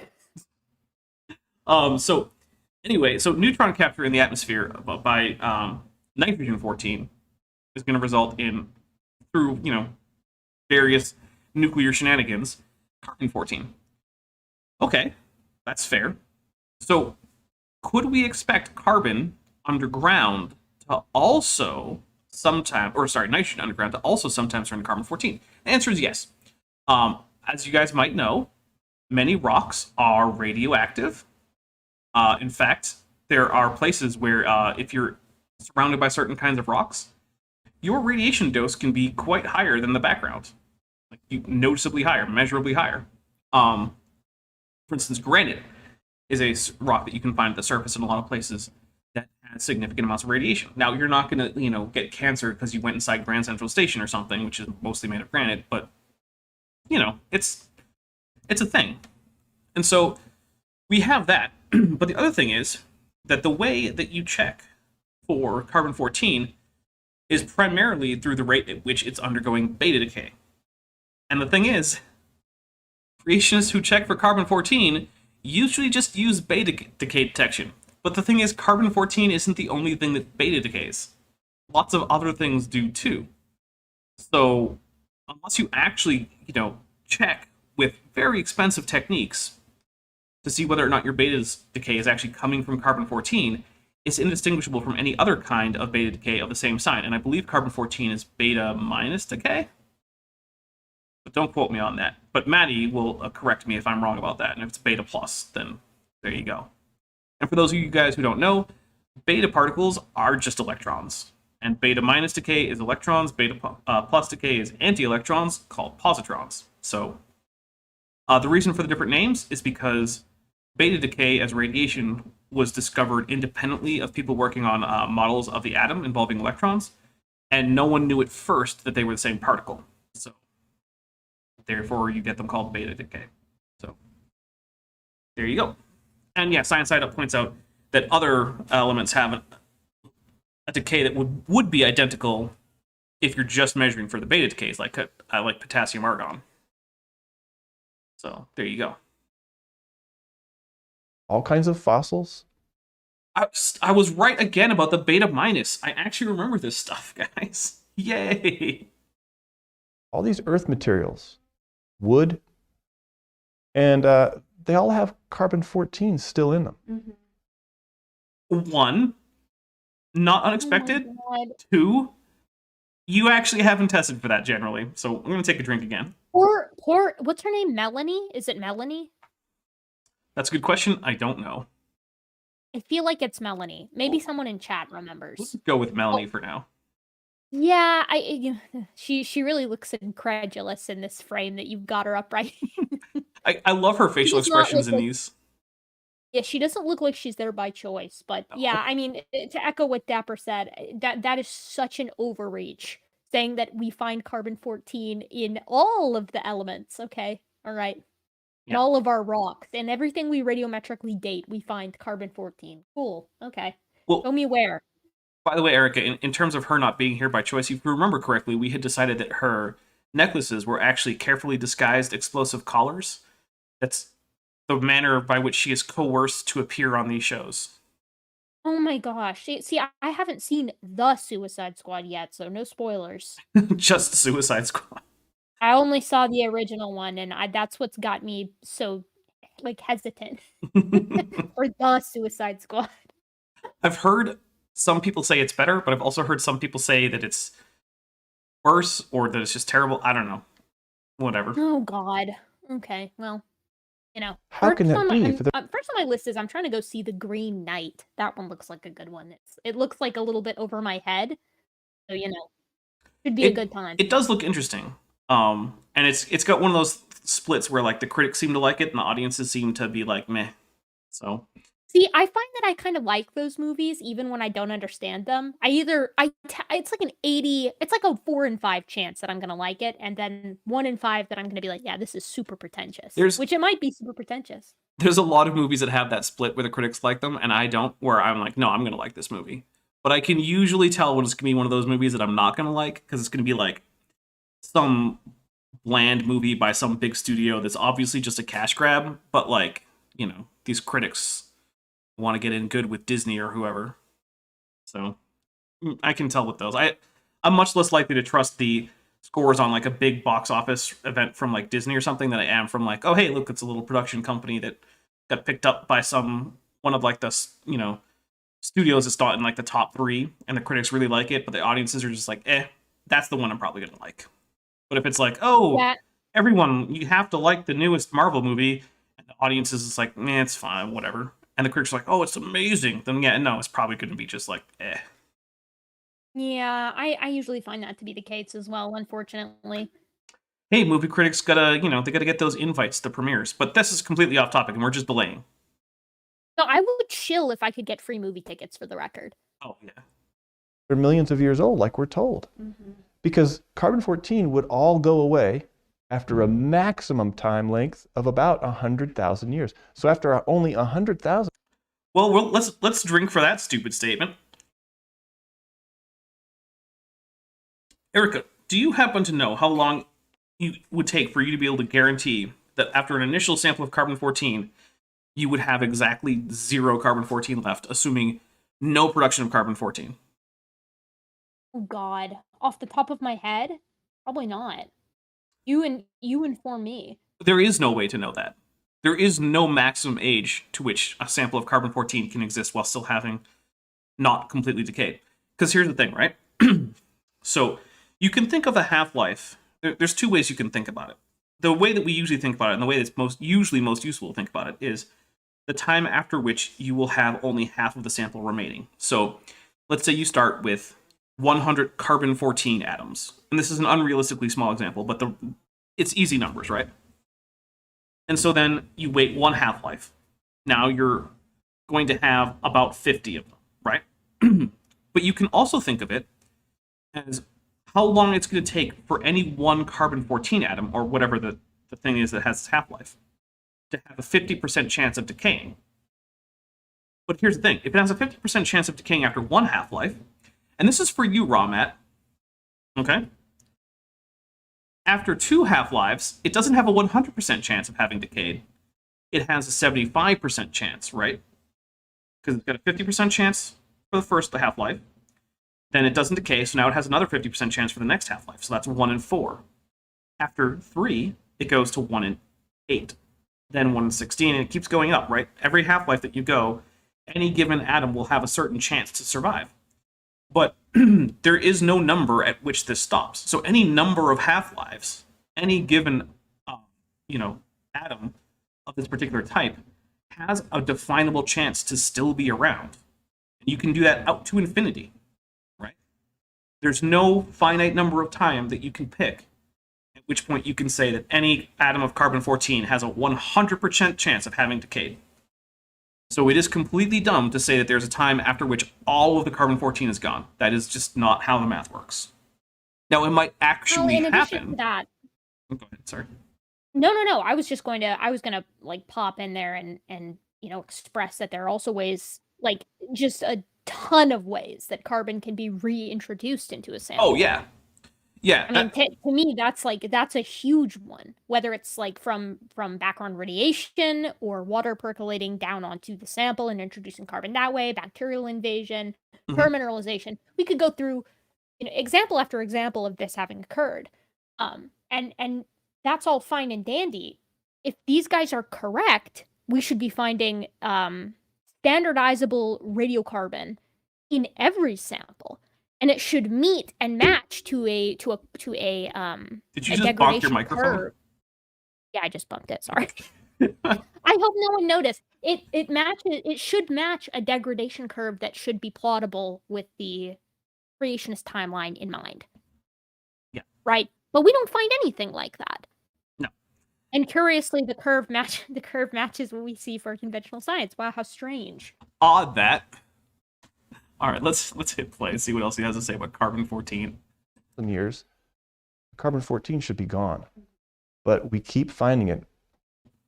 So, anyway, so neutron capture in the atmosphere by nitrogen-14 is going to result in, through, various nuclear shenanigans, carbon-14. Okay, that's fair. So, could we expect carbon underground to also nitrogen underground to also sometimes turn to carbon-14? The answer is yes. As you guys might know, many rocks are radioactive. In fact, there are places where if you're surrounded by certain kinds of rocks, your radiation dose can be quite higher than the background. Like, noticeably higher, measurably higher. For instance, granite is a rock that you can find at the surface in a lot of places that has significant amounts of radiation. Now, you're not going to, get cancer because you went inside Grand Central Station or something, which is mostly made of granite, but, it's a thing. And so we have that. But the other thing is that the way that you check for carbon-14 is primarily through the rate at which it's undergoing beta decay. And the thing is, creationists who check for carbon-14 usually just use beta decay detection. But the thing is, carbon-14 isn't the only thing that beta decays. Lots of other things do too. So, unless you actually, check with very expensive techniques to see whether or not your beta decay is actually coming from carbon-14, it's indistinguishable from any other kind of beta decay of the same sign. And I believe carbon-14 is beta minus decay? But don't quote me on that. But Maddie will correct me if I'm wrong about that. And if it's beta plus, then there you go. And for those of you guys who don't know, beta particles are just electrons. And beta minus decay is electrons, beta plus decay is anti-electrons, called positrons. So the reason for the different names is because beta decay as radiation was discovered independently of people working on models of the atom involving electrons, and no one knew at first that they were the same particle. So therefore, you get them called beta decay. So there you go. And yeah, Science Side Up points out that other elements have a decay that would be identical if you're just measuring for the beta decays, like potassium argon. So there you go. All kinds of fossils. I was right again about the beta minus. I actually remember this stuff, guys. Yay! All these earth materials, wood, and they all have carbon-14 still in them. Mm-hmm. One, not unexpected. Oh, two, you actually haven't tested for that generally, so I'm going to take a drink again. Poor, what's her name? Melanie? Is it Melanie? That's a good question. I don't know. I feel like it's Melanie. Maybe someone in chat remembers. Let's go with Melanie for now. Yeah, she really looks incredulous in this frame that you've got her up right. I love her facial expressions in these. Yeah, she doesn't look like she's there by choice, but yeah, I mean, to echo what Dapper said, that is such an overreach, saying that we find carbon-14 in all of the elements, okay? All right. In all of our rocks, and everything we radiometrically date, we find carbon-14. Cool, okay. Well, show me where. By the way, Erika, in terms of her not being here by choice, if you remember correctly, we had decided that her necklaces were actually carefully disguised explosive collars. That's the manner by which she is coerced to appear on these shows. Oh my gosh. See, I haven't seen The Suicide Squad yet, so no spoilers. Just Suicide Squad. I only saw the original one, and that's what's got me so, hesitant for The Suicide Squad. I've heard some people say it's better, but I've also heard some people say that it's worse or that it's just terrible. I don't know. Whatever. Oh, God. Okay, well, How can that be? First on my list is I'm trying to go see The Green Knight. That one looks like a good one. It looks like a little bit over my head, so should be a good time. It does look interesting, and it's got one of those splits where the critics seem to like it and the audiences seem to be like meh. So see, I find that I kind of like those movies even when I don't understand them. It's like an 80, it's like a 4 in 5 chance that I'm gonna like it, and then 1 in 5 that I'm gonna be like, yeah, this is super pretentious. Which it might be super pretentious. There's a lot of movies that have that split where the critics like them and I don't, where I'm like, no, I'm gonna like this movie. But I can usually tell when it's gonna be one of those movies that I'm not gonna like, because it's gonna be like some bland movie by some big studio that's obviously just a cash grab, but these critics want to get in good with Disney or whoever. So I can tell with those. I'm much less likely to trust the scores on a big box office event from Disney or something than I am from oh, hey, look, it's a little production company that got picked up by one of the studios that's not in the top 3 and the critics really like it, but the audiences are just that's the one I'm probably gonna like. But if it's everyone, you have to like the newest Marvel movie, and the audience is just it's fine, whatever. And the critics are like, oh, it's amazing. Then yeah, no, it's probably going to be just eh. Yeah, I usually find that to be the case as well, unfortunately. Hey, movie critics gotta, they gotta get those invites to premieres. But this is completely off topic, and we're just delaying. No, I would chill if I could get free movie tickets, for the record. Oh, yeah. They're millions of years old, like we're told. Mm-hmm. Because carbon-14 would all go away after a maximum time length of about 100,000 years. So after only 100,000... Well, let's drink for that stupid statement. Erika, do you happen to know how long you would take for you to be able to guarantee that after an initial sample of carbon-14, you would have exactly 0 carbon-14 left, assuming no production of carbon-14? Oh God, off the top of my head, probably not. You inform me. There is no way to know that. There is no maximum age to which a sample of carbon-14 can exist while still having not completely decayed. Because here's the thing, right? So you can think of a half-life. There's 2 ways you can think about it. The way that we usually think about it, and the way that's most useful to think about it, is the time after which you will have only half of the sample remaining. So let's say you start with 100 carbon-14 atoms. And this is an unrealistically small example, but it's easy numbers, right? And so then you wait 1 half-life. Now you're going to have about 50 of them, right? But you can also think of it as how long it's going to take for any one carbon-14 atom, or whatever the thing is that has its half-life, to have a 50% chance of decaying. But here's the thing. If it has a 50% chance of decaying after 1 half-life, and this is for you, Raw Matt, okay? After 2 half-lives, it doesn't have a 100% chance of having decayed. It has a 75% chance, right? Because it's got a 50% chance for the first half-life. Then it doesn't decay, so now it has another 50% chance for the next half-life. So that's 1 in 4. After 3, it goes to 1 in 8. Then 1 in 16, and it keeps going up, right? Every half-life that you go, any given atom will have a certain chance to survive. But there is no number at which this stops. So any number of half-lives, any given atom of this particular type has a definable chance to still be around. And you can do that out to infinity, right? There's no finite number of time that you can pick, at which point you can say that any atom of carbon-14 has a 100% chance of having decayed. So it is completely dumb to say that there's a time after which all of the carbon-14 is gone. That is just not how the math works. Now, it might actually in addition happen. to that, Oh, go ahead, sorry. No. I was gonna like pop in there and express that there are also ways, like just a ton of ways that carbon can be reintroduced into a sample. Oh yeah. Yeah. I mean, to me, that's a huge one. Whether it's like from background radiation or water percolating down onto the sample and introducing carbon that way, bacterial invasion, permineralization. We could go through, example after example of this having occurred, and that's all fine and dandy. If these guys are correct, we should be finding standardizable radiocarbon in every sample. And it should meet and match to a Did you a just bonk your degradation microphone? curve. Yeah, I just bumped it. Sorry. I hope no one noticed. It matches. It should match a degradation curve that should be plottable with the creationist timeline in mind. Yeah. Right. But we don't find anything like that. No. And curiously, the curve matches what we see for conventional science. Wow, how strange. Odd that. All right, let's hit play and see what else he has to say about carbon-14. Years, carbon-14 should be gone. But we keep finding it.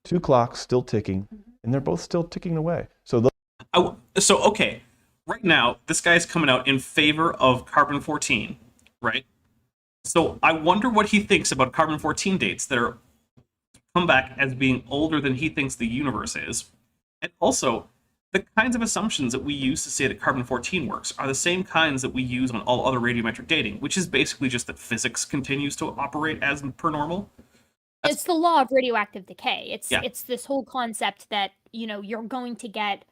2 clocks still ticking, and they're both still ticking away. So okay, right now, this guy's coming out in favor of carbon-14, right? So I wonder what he thinks about carbon-14 dates that are come back as being older than he thinks the universe is. And also, the kinds of assumptions that we use to say that carbon-14 works are the same kinds that we use on all other radiometric dating, which is basically just that physics continues to operate as per normal. It's the law of radioactive decay. Yeah. It's this whole concept that, you're going to get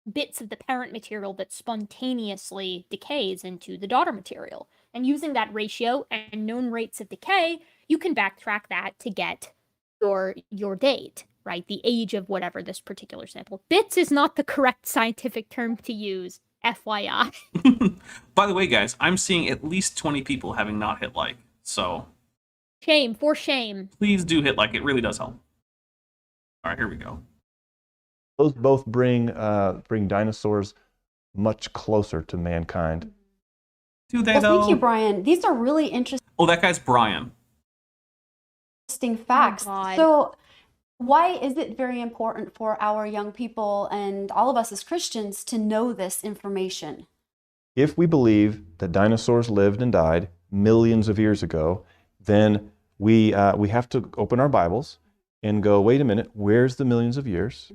bits of the parent material that spontaneously decays into the daughter material. And using that ratio and known rates of decay, you can backtrack that to get your date, right? The age of whatever this particular sample. Bits is not the correct scientific term to use, FYI. By the way, guys, I'm seeing at least 20 people having not hit like, so... Shame, for shame. Please do hit like, it really does help. All right, here we go. those both bring dinosaurs much closer to mankind. Do they, though? Thank you, Brian. These are really interesting Oh, that guy's Brian. facts. God. So why is it very important for our young people and all of us as Christians to know this information? If we believe that dinosaurs lived and died millions of years ago, then we have to open our Bibles and go, wait a minute, where's the millions of years?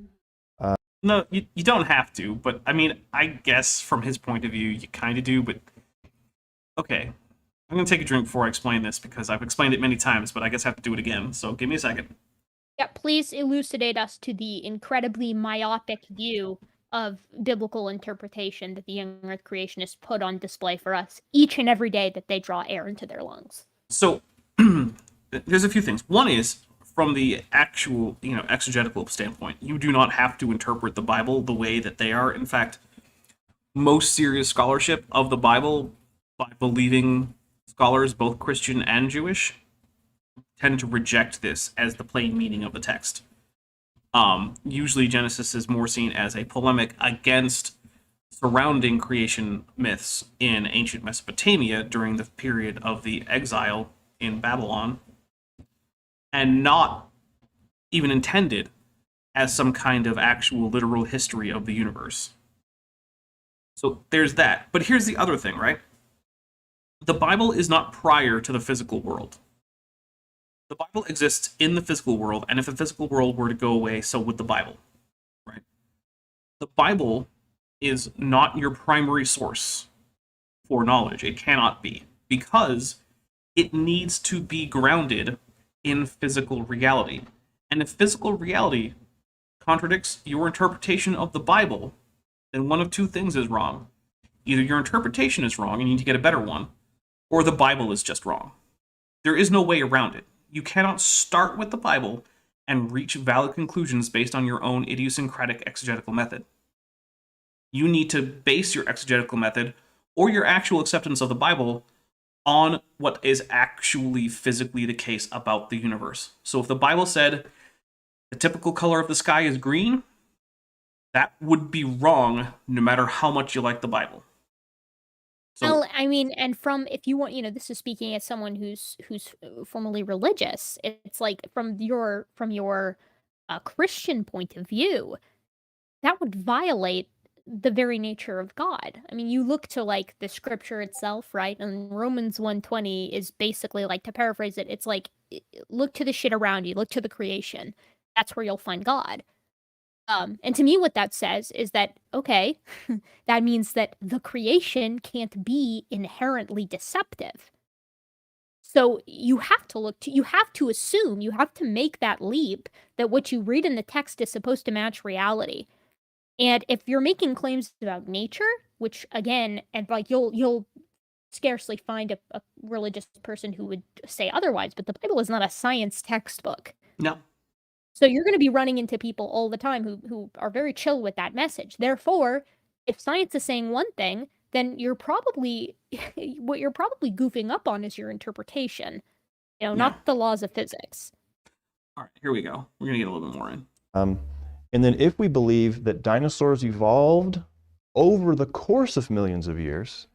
No, you don't have to, but I mean, I guess from his point of view, you kind of do, but okay. I'm going to take a drink before I explain this because I've explained it many times, but I guess I have to do it again, so give me a second. Yeah, please elucidate us to the incredibly myopic view of biblical interpretation that the young Earth creationists put on display for us each and every day that they draw air into their lungs. So, there's a few things. One is, from the actual, exegetical standpoint, you do not have to interpret the Bible the way that they are. In fact, most serious scholarship of the Bible, by believing scholars, both Christian and Jewish, tend to reject this as the plain meaning of the text. Usually Genesis is more seen as a polemic against surrounding creation myths in ancient Mesopotamia during the period of the exile in Babylon, and not even intended as some kind of actual literal history of the universe. So there's that. But here's the other thing, right? The Bible is not prior to the physical world. The Bible exists in the physical world, and if the physical world were to go away, so would the Bible, right? The Bible is not your primary source for knowledge. It cannot be, because it needs to be grounded in physical reality. And if physical reality contradicts your interpretation of the Bible, then one of two things is wrong. Either your interpretation is wrong and you need to get a better one, or the Bible is just wrong. There is no way around it. You cannot start with the Bible and reach valid conclusions based on your own idiosyncratic exegetical method. You need to base your exegetical method or your actual acceptance of the Bible on what is actually physically the case about the universe. So if the Bible said the typical color of the sky is green, that would be wrong no matter how much you like the Bible. So, well, I mean, and if you want, this is speaking as someone who's formally religious. It's like from your Christian point of view, that would violate the very nature of God. I mean, you look to like the scripture itself, right? And Romans 1:20 is basically like, to paraphrase it, it's like, look to the shit around you, look to the creation. That's where you'll find God. And to me, what that says is that, okay, that means that the creation can't be inherently deceptive. So you have to assume, you have to make that leap that what you read in the text is supposed to match reality. And if you're making claims about nature, which again, and like you'll scarcely find a religious person who would say otherwise, but the Bible is not a science textbook. No. So you're going to be running into people all the time who are very chill with that message. Therefore, if science is saying one thing, then what you're probably goofing up on is your interpretation, not the laws of physics. All right, here we go. We're going to get a little bit more in. And then if we believe that dinosaurs evolved over the course of millions of years,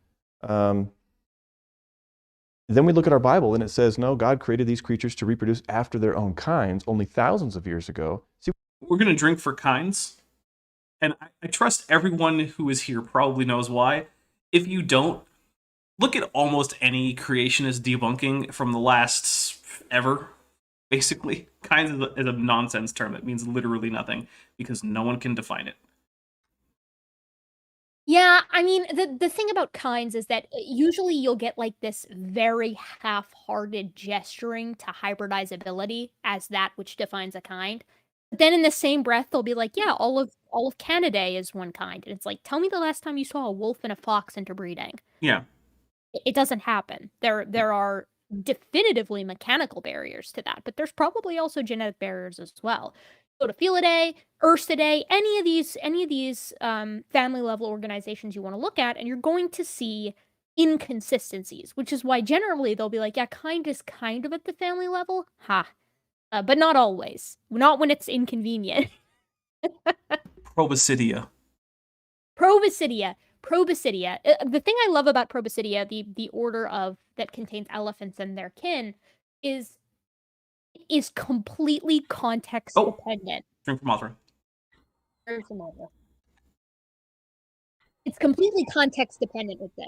then we look at our Bible and it says, no, God created these creatures to reproduce after their own kinds only thousands of years ago. See, we're going to drink for kinds, and I trust everyone who is here probably knows why. If you don't, look at almost any creationist debunking from the last ever, basically. Kinds is a nonsense term that means literally nothing because no one can define it. Yeah, I mean, the thing about kinds is that usually you'll get like this very half-hearted gesturing to hybridizability as that which defines a kind. But then in the same breath, they'll be like, yeah, all of Canidae is one kind. And it's like, tell me the last time you saw a wolf and a fox interbreeding. Yeah. It doesn't happen. There are definitively mechanical barriers to that, but there's probably also genetic barriers as well. Photophilidae, Ursidae, any of these family level organizations you want to look at, and you're going to see inconsistencies, which is why generally they'll be like, yeah, kind is kind of at the family level, but not always. Not when it's inconvenient. Proboscidea. The thing I love about Proboscidea, the order of that contains elephants and their kin, is completely context dependent. Drink from Mothra. It's completely context dependent with this.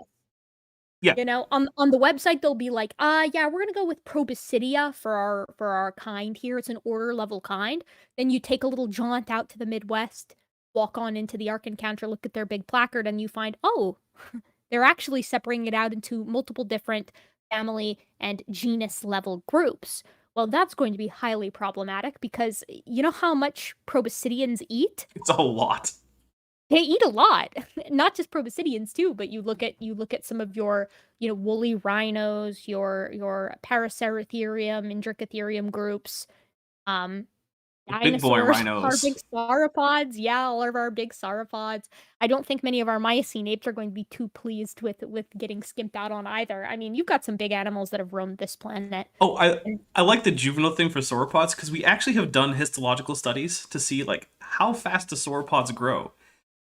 Yeah. You know, on the website they'll be like, yeah, we're gonna go with Proboscidea for our kind here. It's an order level kind. Then you take a little jaunt out to the Midwest, walk on into the Ark Encounter, look at their big placard, and you find, oh, they're actually separating it out into multiple different family and genus level groups. Well, that's going to be highly problematic because you know how much proboscideans eat? It's a lot. They eat a lot, not just proboscideans too, but you look at some of your, you know, woolly rhinos, your Paraceratherium, Indricotherium groups, Big boy dinosaurs, our rhinos. big sauropods, yeah, all of our big sauropods. I don't think many of our Miocene apes are going to be too pleased with getting skimped out on either. I mean, you've got some big animals that have roamed this planet. Oh, I like the juvenile thing for sauropods because we actually have done histological studies to see like how fast do sauropods grow.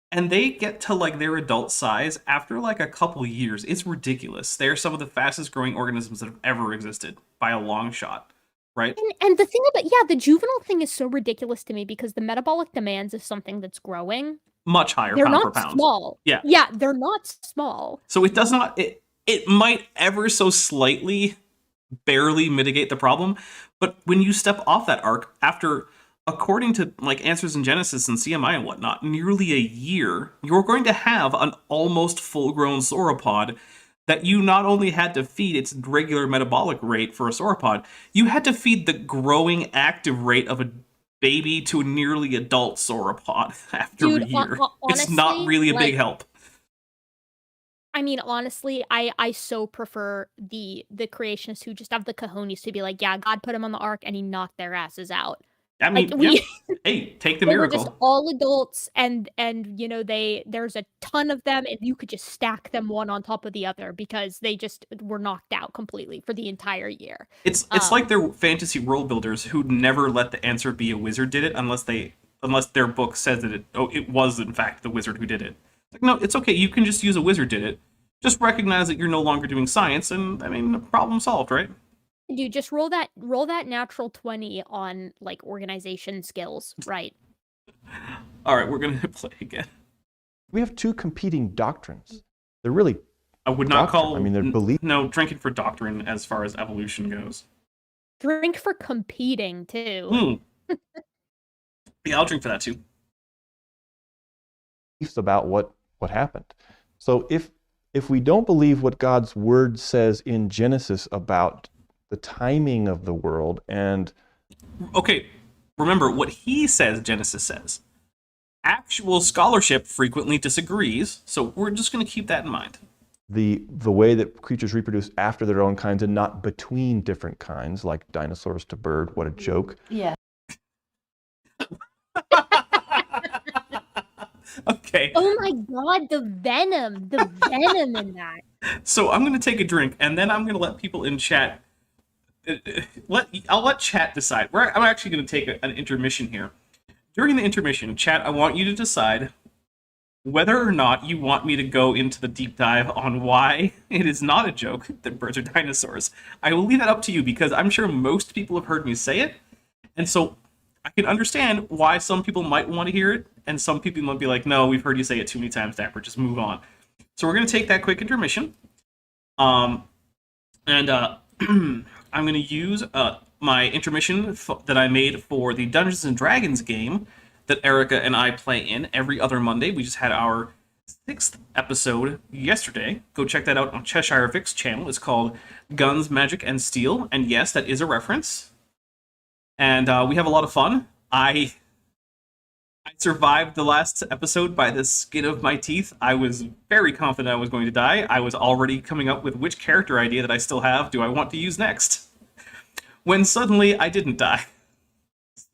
And they get to like their adult size after like a couple years. It's ridiculous. They're some of the fastest growing organisms that have ever existed by a long shot, right? And the thing about, yeah, the juvenile thing is so ridiculous to me because the metabolic demands of something that's growing, Much higher they're pound not per pound. small. Yeah. Yeah, they're not small. So it does not it might ever so slightly barely mitigate the problem, but when you step off that arc after, according to like Answers in Genesis and CMI and whatnot, nearly a year, you're going to have an almost full-grown sauropod that you not only had to feed its regular metabolic rate for a sauropod, you had to feed the growing active rate of a baby to a nearly adult sauropod after Dude, a year. It's honestly, not really a big like, help. I mean, honestly, I so prefer the creationists who just have the cojones to be like, yeah, God put them on the ark and he knocked their asses out. I mean, Like, we hey, take the they miracle. were just all adults and you know, there's a ton of them and you could just stack them one on top of the other because they just were knocked out completely for the entire year. It's like they're fantasy world builders who never let the answer be a wizard did it unless their book says that it was in fact the wizard who did it. Like, no, it's okay. You can just use a wizard did it. Just recognize that you're no longer doing science, and I mean, problem solved, right? Dude, just roll that natural 20 on like organization skills, right? All right, we're gonna play again. We have two competing doctrines. They're really I would not doctrine. call. I mean, they're belief. No, drinking for doctrine as far as evolution goes. Drink for competing too. Yeah, I'll drink for that too. About what happened. So if we don't believe what God's word says in Genesis about the timing of the world and okay, remember what he says Genesis says. Actual scholarship frequently disagrees, so we're just going to keep that in mind. the way that creatures reproduce after their own kinds and not between different kinds, like dinosaurs to bird, what a joke. Yeah. Okay. Oh my god, the venom in that. So I'm going to take a drink, and then I'm going to let people in chat. I'll let chat decide. I'm actually going to take an intermission here. During the intermission, chat, I want you to decide whether or not you want me to go into the deep dive on why it is not a joke that birds are dinosaurs. I will leave that up to you because I'm sure most people have heard me say it, and so I can understand why some people might want to hear it, and some people might be like, no, we've heard you say it too many times, Dapper, just move on. So we're going to take that quick intermission. I'm going to use my intermission that I made for the Dungeons & Dragons game that Erika and I play in every other Monday. We just had our 6th episode yesterday. Go check that out on Cheshire Vic's channel. It's called Guns, Magic, and Steel. And yes, that is a reference. And we have a lot of fun. I survived the last episode by the skin of my teeth. I was very confident I was going to die. I was already coming up with which character idea that I still have do I want to use next. When suddenly I didn't die.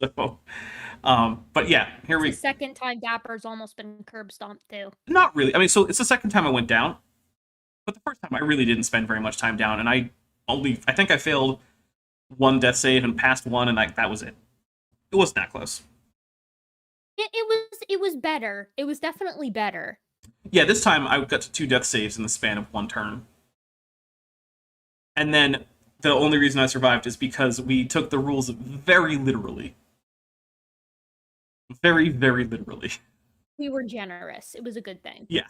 So, but yeah, here we go. The second time Dapper's almost been curb stomped too. Not really. I mean, so it's the second time I went down. But the first time I really didn't spend very much time down, and I think I failed one death save and passed one, and that was it. It wasn't that close. It was better. It was definitely better. Yeah, this time I got to 2 death saves in the span of 1 turn. And then the only reason I survived is because we took the rules very literally. Very, very literally. We were generous. It was a good thing. Yeah.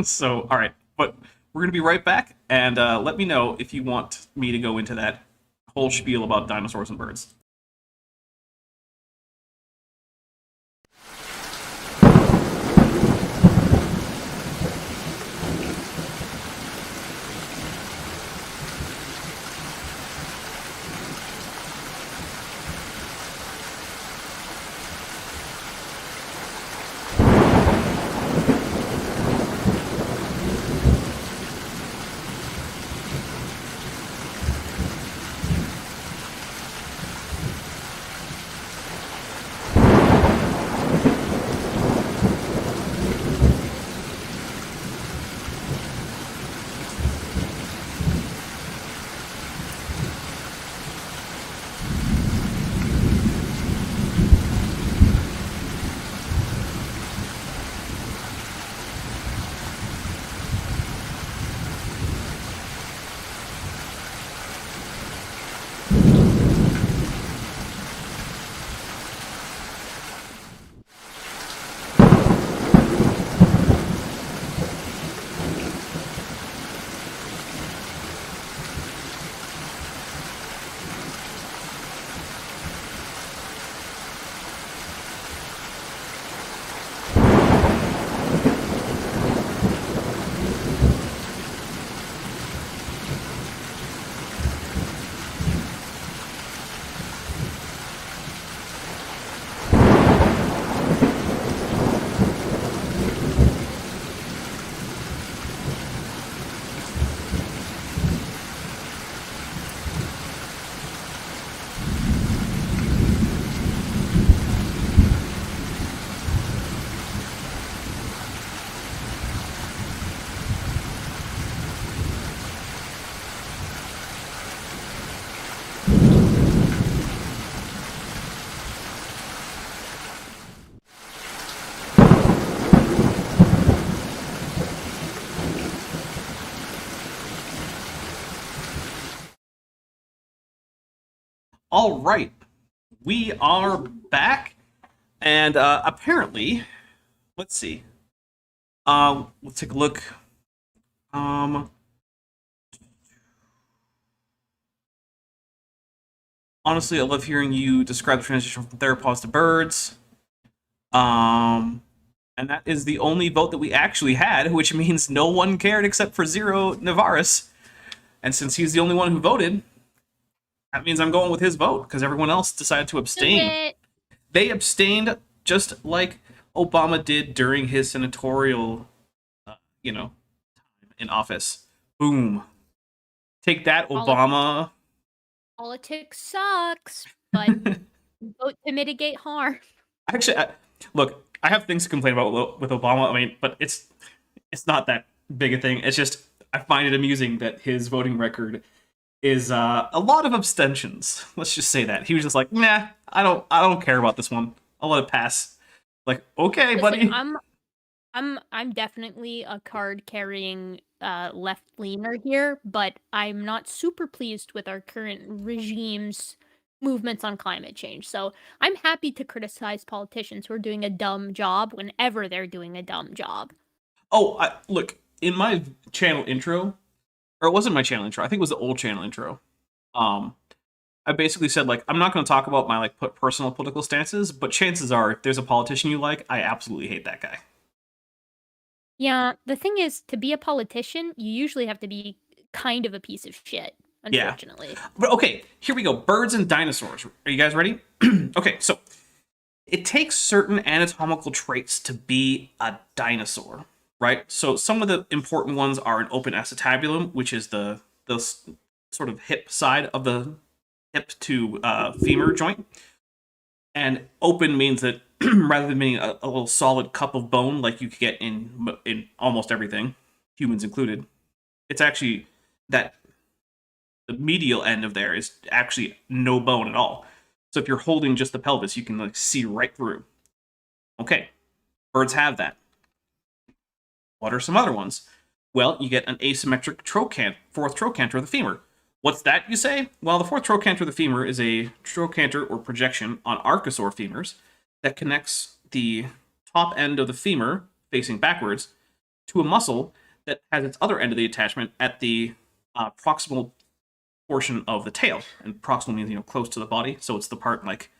So, all right. But We're going to be right back, and let me know if you want me to go into that whole spiel about dinosaurs and birds. All right, we are back, and apparently, let's see. Let's take a look. Honestly, I love hearing you describe the transition from theropods to birds. And that is the only vote that we actually had, which means no one cared except for Zero Navaris. And since he's the only one who voted, that means I'm going with his vote, because everyone else decided to abstain. They abstained just like Obama did during his senatorial, time in office. Boom. Take that, Obama. Politics sucks, but vote to mitigate harm. Actually, look, I have things to complain about with Obama. I mean, but it's not that big a thing. It's just I find it amusing that his voting record is a lot of abstentions. Let's just say that he was just like, nah, I don't care about this one. I'll let it pass. Like, okay, Listen, buddy. I'm definitely a card carrying left leaner here, but I'm not super pleased with our current regime's movements on climate change. So I'm happy to criticize politicians who are doing a dumb job whenever they're doing a dumb job. Oh, look, in my channel intro, or it wasn't my channel intro, I think it was the old channel intro. I basically said, like, I'm not going to talk about my personal political stances, but chances are, if there's a politician you like, I absolutely hate that guy. Yeah, the thing is, to be a politician, you usually have to be kind of a piece of shit, unfortunately. Yeah. But okay, here we go. Birds and dinosaurs. Are you guys ready? Okay, so it takes certain anatomical traits to be a dinosaur, right? So some of the important ones are an open acetabulum, which is the sort of hip side of the hip to femur joint. And open means that rather than being a little solid cup of bone like you could get in almost everything, humans included, it's actually that the medial end of there is actually no bone at all. So if you're holding just the pelvis, you can see right through. Okay, birds have that. What are some other ones? Well, you get an asymmetric fourth trochanter of the femur. What's that, you say? Well, the fourth trochanter of the femur is a trochanter or projection on archosaur femurs that connects the top end of the femur, facing backwards, to a muscle that has its other end of the attachment at the proximal portion of the tail. And proximal means, close to the body. So it's the part like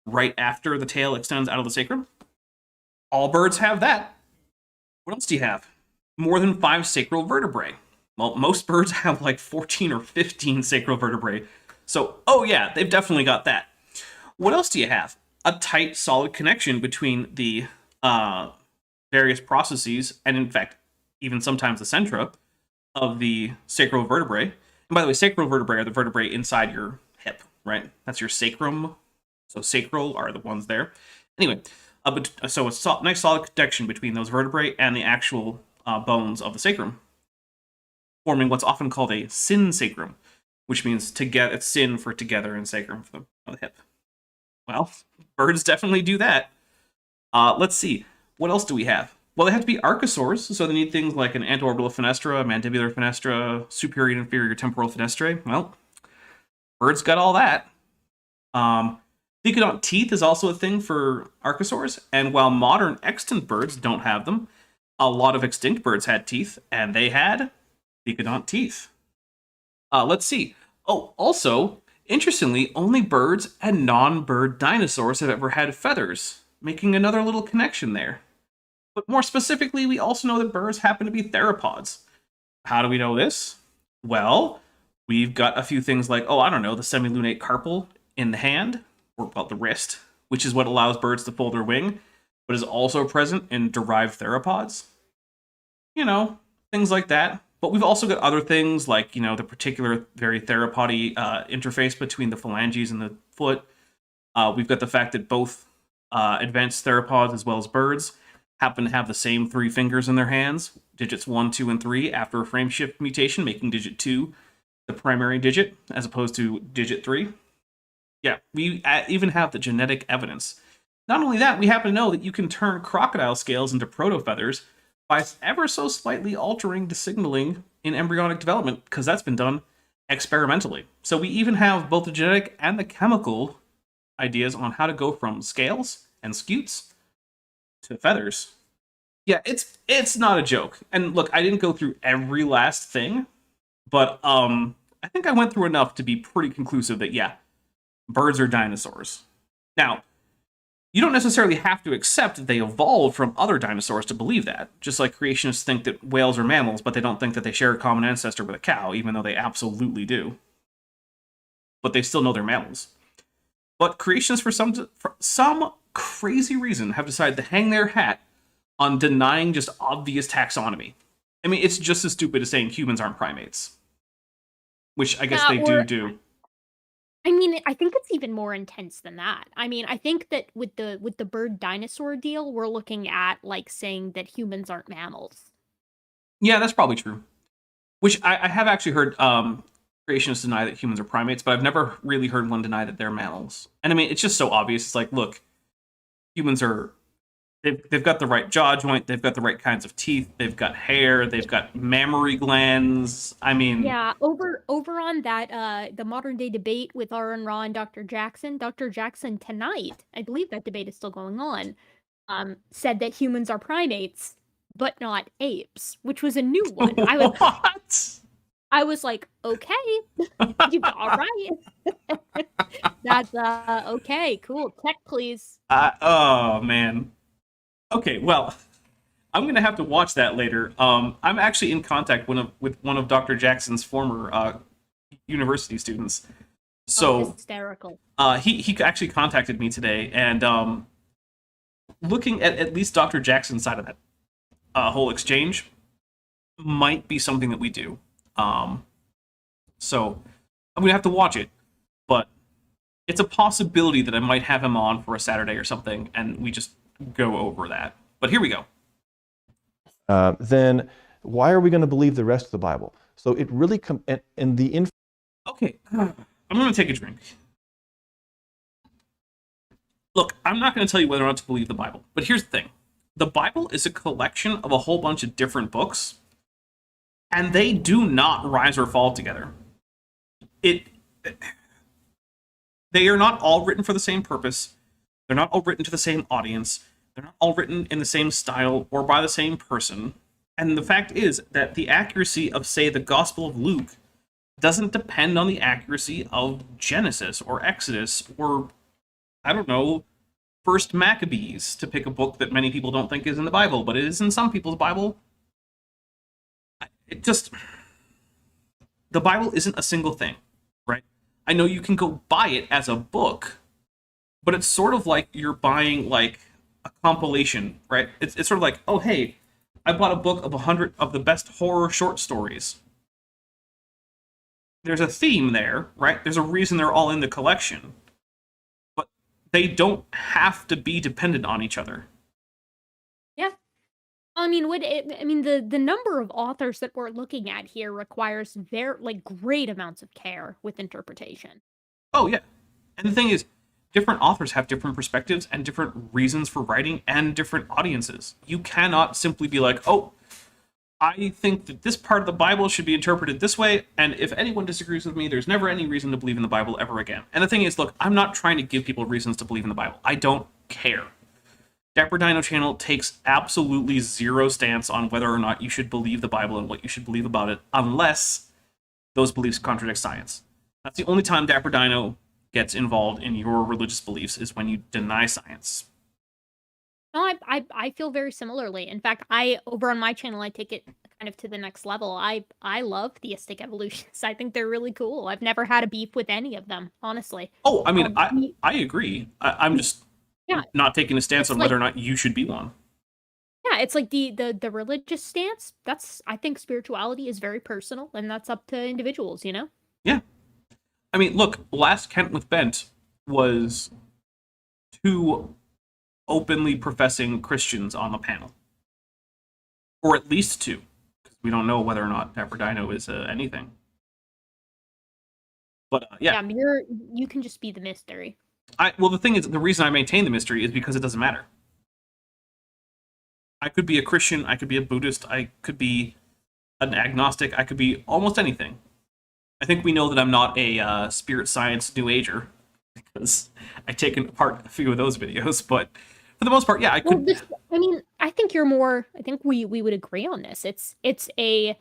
right after the tail extends out of the sacrum. All birds have that. What else do you have? More than 5 sacral vertebrae. Well, most birds have like 14 or 15 sacral vertebrae. So, oh yeah, they've definitely got that. What else do you have? A tight, solid connection between the various processes, and in fact, even sometimes the centra of the sacral vertebrae. And by the way, sacral vertebrae are the vertebrae inside your hip, right? That's your sacrum. So sacral are the ones there. Anyway, so a nice solid connection between those vertebrae and the actual bones of the sacrum, forming what's often called a syn-sacrum, which means together. It's syn for together and sacrum for the hip. Well, birds definitely do that. Let's see. What else do we have? Well, they have to be archosaurs, so they need things like an anteorbital fenestra, mandibular fenestra, superior and inferior temporal fenestrae. Well, birds got all that. Decodont teeth is also a thing for archosaurs, and while modern extant birds don't have them, a lot of extinct birds had teeth, and they had decodont teeth. Let's see. Oh, also, interestingly, only birds and non-bird dinosaurs have ever had feathers, making another little connection there. But more specifically, we also know that birds happen to be theropods. How do we know this? Well, we've got a few things like, the semilunate carpal in the hand, or the wrist, which is what allows birds to fold their wing, but is also present in derived theropods. Things like that. But we've also got other things like, the particular very theropody interface between the phalanges and the foot. We've got the fact that both advanced theropods as well as birds happen to have the same 3 fingers in their hands, digits 1, 2, and 3, after a frame shift mutation, making digit 2 the primary digit, as opposed to digit 3. Yeah, we even have the genetic evidence. Not only that, we happen to know that you can turn crocodile scales into proto-feathers by ever so slightly altering the signaling in embryonic development, because that's been done experimentally. So we even have both the genetic and the chemical ideas on how to go from scales and scutes to feathers. Yeah, it's not a joke. And look, I didn't go through every last thing, but I think I went through enough to be pretty conclusive that, yeah, birds are dinosaurs. Now, you don't necessarily have to accept that they evolved from other dinosaurs to believe that. Just like creationists think that whales are mammals, but they don't think that they share a common ancestor with a cow, even though they absolutely do. But they still know they're mammals. But creationists, for some crazy reason, have decided to hang their hat on denying just obvious taxonomy. I mean, it's just as stupid as saying humans aren't primates. Which I guess they do. I mean, I think it's even more intense than that. I mean, I think that with the bird dinosaur deal, we're looking at like saying that humans aren't mammals. Yeah, that's probably true. Which I have actually heard creationists deny that humans are primates, but I've never really heard one deny that they're mammals. And I mean, it's just so obvious. It's like, look, humans are... They've got the right jaw joint, they've got the right kinds of teeth, they've got hair, they've got mammary glands. I mean... Yeah, over on that, the modern day debate with R.N. Raw and Dr. Jackson tonight, I believe that debate is still going on, said that humans are primates, but not apes, which was a new one. What? I was like, okay, all right. That's, okay, cool. Check, please. Oh, man. Okay, well, I'm going to have to watch that later. I'm actually in contact with one of Dr. Jackson's former university students. So hysterical. He actually contacted me today, and looking at least Dr. Jackson's side of that whole exchange might be something that we do. So I'm going to have to watch it, but it's a possibility that I might have him on for a Saturday or something, and we just go over that. But here we go. Then why are we going to believe the rest of the Bible? So it really Okay, I'm going to take a drink. Look, I'm not going to tell you whether or not to believe the Bible, but here's the thing. The Bible is a collection of a whole bunch of different books, and they do not rise or fall together. They are not all written for the same purpose. They're not all written to the same audience. They're not all written in the same style or by the same person. And the fact is that the accuracy of, say, the Gospel of Luke doesn't depend on the accuracy of Genesis or Exodus or, I don't know, First Maccabees, to pick a book that many people don't think is in the Bible, but it is in some people's Bible. It just... The Bible isn't a single thing, right? I know you can go buy it as a book, but it's sort of like you're buying, like, a compilation, right? It's sort of like, oh, hey, I bought a book of 100 of the best horror short stories. There's a theme there, right? There's a reason they're all in the collection. But they don't have to be dependent on each other. Yeah. I mean, the number of authors that we're looking at here requires great amounts of care with interpretation. Oh, yeah. And the thing is, different authors have different perspectives and different reasons for writing and different audiences. You cannot simply be like, oh, I think that this part of the Bible should be interpreted this way, and if anyone disagrees with me, there's never any reason to believe in the Bible ever again. And the thing is, look, I'm not trying to give people reasons to believe in the Bible. I don't care. Dapper Dino Channel takes absolutely zero stance on whether or not you should believe the Bible and what you should believe about it, unless those beliefs contradict science. That's the only time Dapper Dino gets involved in your religious beliefs, is when you deny science. No, I feel very similarly. In fact, over on my channel, I take it kind of to the next level. I love theistic evolutionists. I think they're really cool. I've never had a beef with any of them, honestly. Oh, I mean, I agree. I'm just not taking a stance on whether or not you should be one. Yeah, it's like the religious stance. I think spirituality is very personal, and that's up to individuals, you know? Yeah. I mean, look, last Kent with Bent was two openly professing Christians on the panel. Or at least two. Because we don't know whether or not Dapper Dino is anything. But, yeah. You can just be the mystery. Well, the thing is, the reason I maintain the mystery is because it doesn't matter. I could be a Christian, I could be a Buddhist, I could be an agnostic, I could be almost anything. I think we know that I'm not a spirit science New Ager, because I've taken apart a few of those videos, but for the most part, yeah, I could... I think you're more... I think we would agree on this. It's a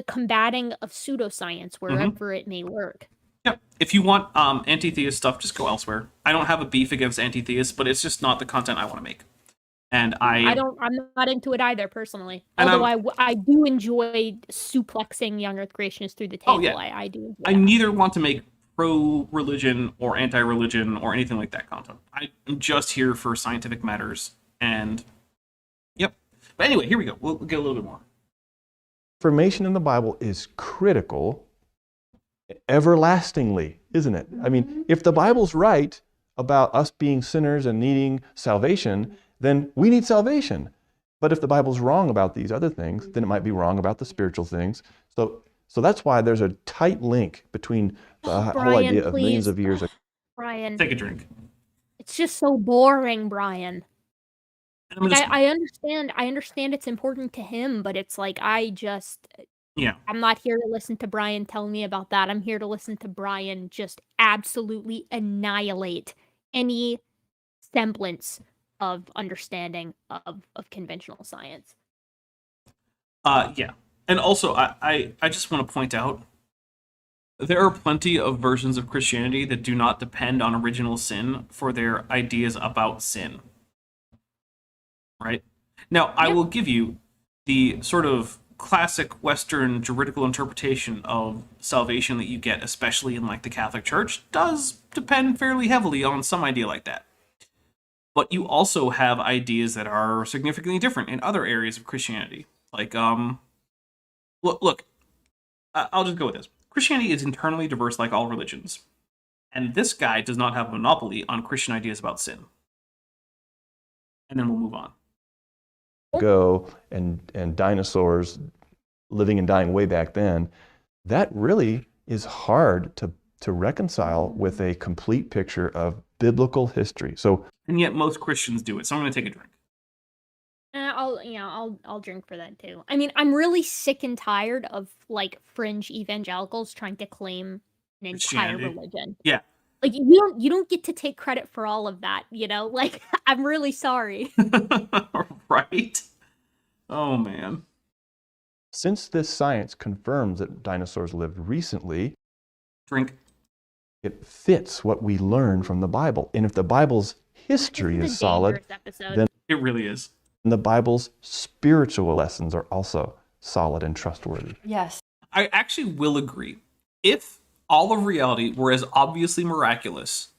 combating of pseudoscience wherever it may work. Yeah, if you want anti-theist stuff, just go elsewhere. I don't have a beef against anti-theists, but it's just not the content I want to make. And I'm not into it either, personally. Although I do enjoy suplexing young Earth creationists through the table. Oh, yeah. I do enjoy I that. neither want to make pro-religion or anti-religion or anything like that content. I'm just here for scientific matters. And, yep. But anyway, here we go. We'll get a little bit more. Information in the Bible is critical everlastingly, isn't it? I mean, if the Bible's right about us being sinners and needing salvation, then we need salvation. But if the Bible's wrong about these other things, then it might be wrong about the spiritual things. So that's why there's a tight link between the whole idea of millions of years ago. Brian, Take a drink. it's just so boring, Brian. I understand it's important to him, but it's like I'm not here to listen to Brian tell me about that. I'm here to listen to Brian just absolutely annihilate any semblance of understanding of conventional science. Yeah. And also, I just want to point out, there are plenty of versions of Christianity that do not depend on original sin for their ideas about sin. Right? Now, I will give you the sort of classic Western juridical interpretation of salvation that you get, especially in like the Catholic Church, does depend fairly heavily on some idea like that. But you also have ideas that are significantly different in other areas of Christianity. Like, look, I'll just go with this. Christianity is internally diverse like all religions. And this guy does not have a monopoly on Christian ideas about sin. And then we'll move on. And dinosaurs living and dying way back then, that really is hard to reconcile with a complete picture of biblical history. And yet most Christians do it. So I'm going to take a drink. I'll drink for that too. I mean, I'm really sick and tired of like fringe evangelicals trying to claim an entire religion. Yeah. Like you don't get to take credit for all of that, you know? Like I'm really sorry. Right? Oh man. Since this science confirms that dinosaurs lived recently, Drink. it fits what we learn from the Bible. And if the Bible's history This is a solid, dangerous episode. then It really is. the Bible's spiritual lessons are also solid and trustworthy. Yes. I actually will agree. If all of reality were as obviously miraculous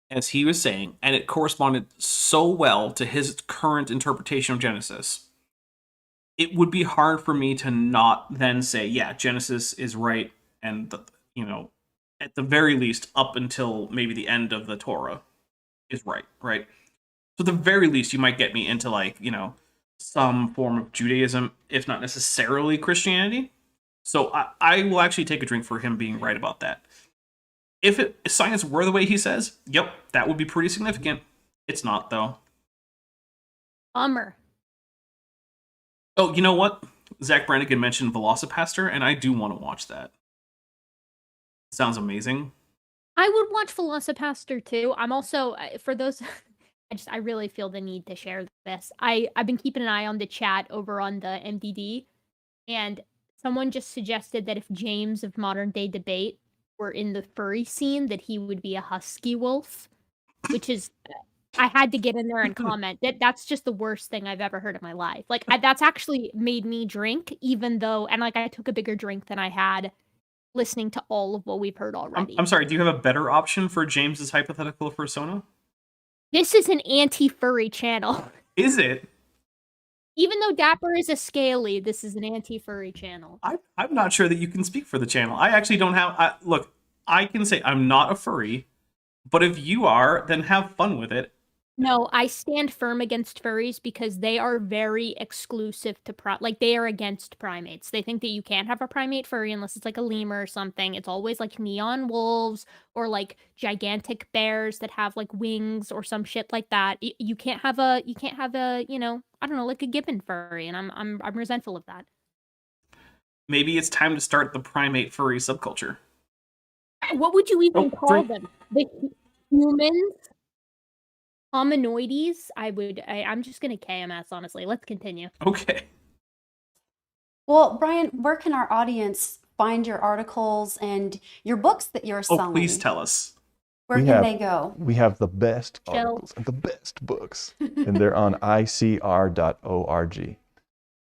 as he was saying, and it corresponded so well to his current interpretation of Genesis, it would be hard for me to not then say, yeah, Genesis is right, and at the very least, up until maybe the end of the Torah is right? So at the very least, you might get me into some form of Judaism, if not necessarily Christianity. So I will actually take a drink for him being right about that. If science were the way he says, yep, that would be pretty significant. It's not, though. Bummer. Oh, you know what? Zach Brannigan mentioned Velocipaster, and I do want to watch that. Sounds amazing. I would watch Velocipaster too. I'm also, for those, I really feel the need to share this. I've been keeping an eye on the chat over on the MDD, and someone just suggested that if James of Modern Day Debate were in the furry scene, that he would be a husky wolf, which is, I had to get in there and comment. That's just the worst thing I've ever heard in my life. Like, that's actually made me drink, even though, and I took a bigger drink than I had listening to all of what we've heard already. I'm sorry, do you have a better option for James's hypothetical persona? This is an anti-furry channel. Is it? Even though Dapper is a scaly, this is an anti-furry channel. I'm not sure that you can speak for the channel. I actually don't have... look, I can say I'm not a furry, but if you are, then have fun with it. No, I stand firm against furries because they are very exclusive to they are against primates. They think that you can't have a primate furry unless it's like a lemur or something. It's always like neon wolves or like gigantic bears that have like wings or some shit like that. You can't have a I don't know, like a gibbon furry, and I'm resentful of that. Maybe it's time to start the primate furry subculture. What would you even call them? The humans? Hominoides? I'm just gonna KMS, honestly. Let's continue. Okay. Well, Brian, where can our audience find your articles and your books that you're selling? Oh, please tell us. Where can they go? We have the best articles and the best books, and they're on icr.org.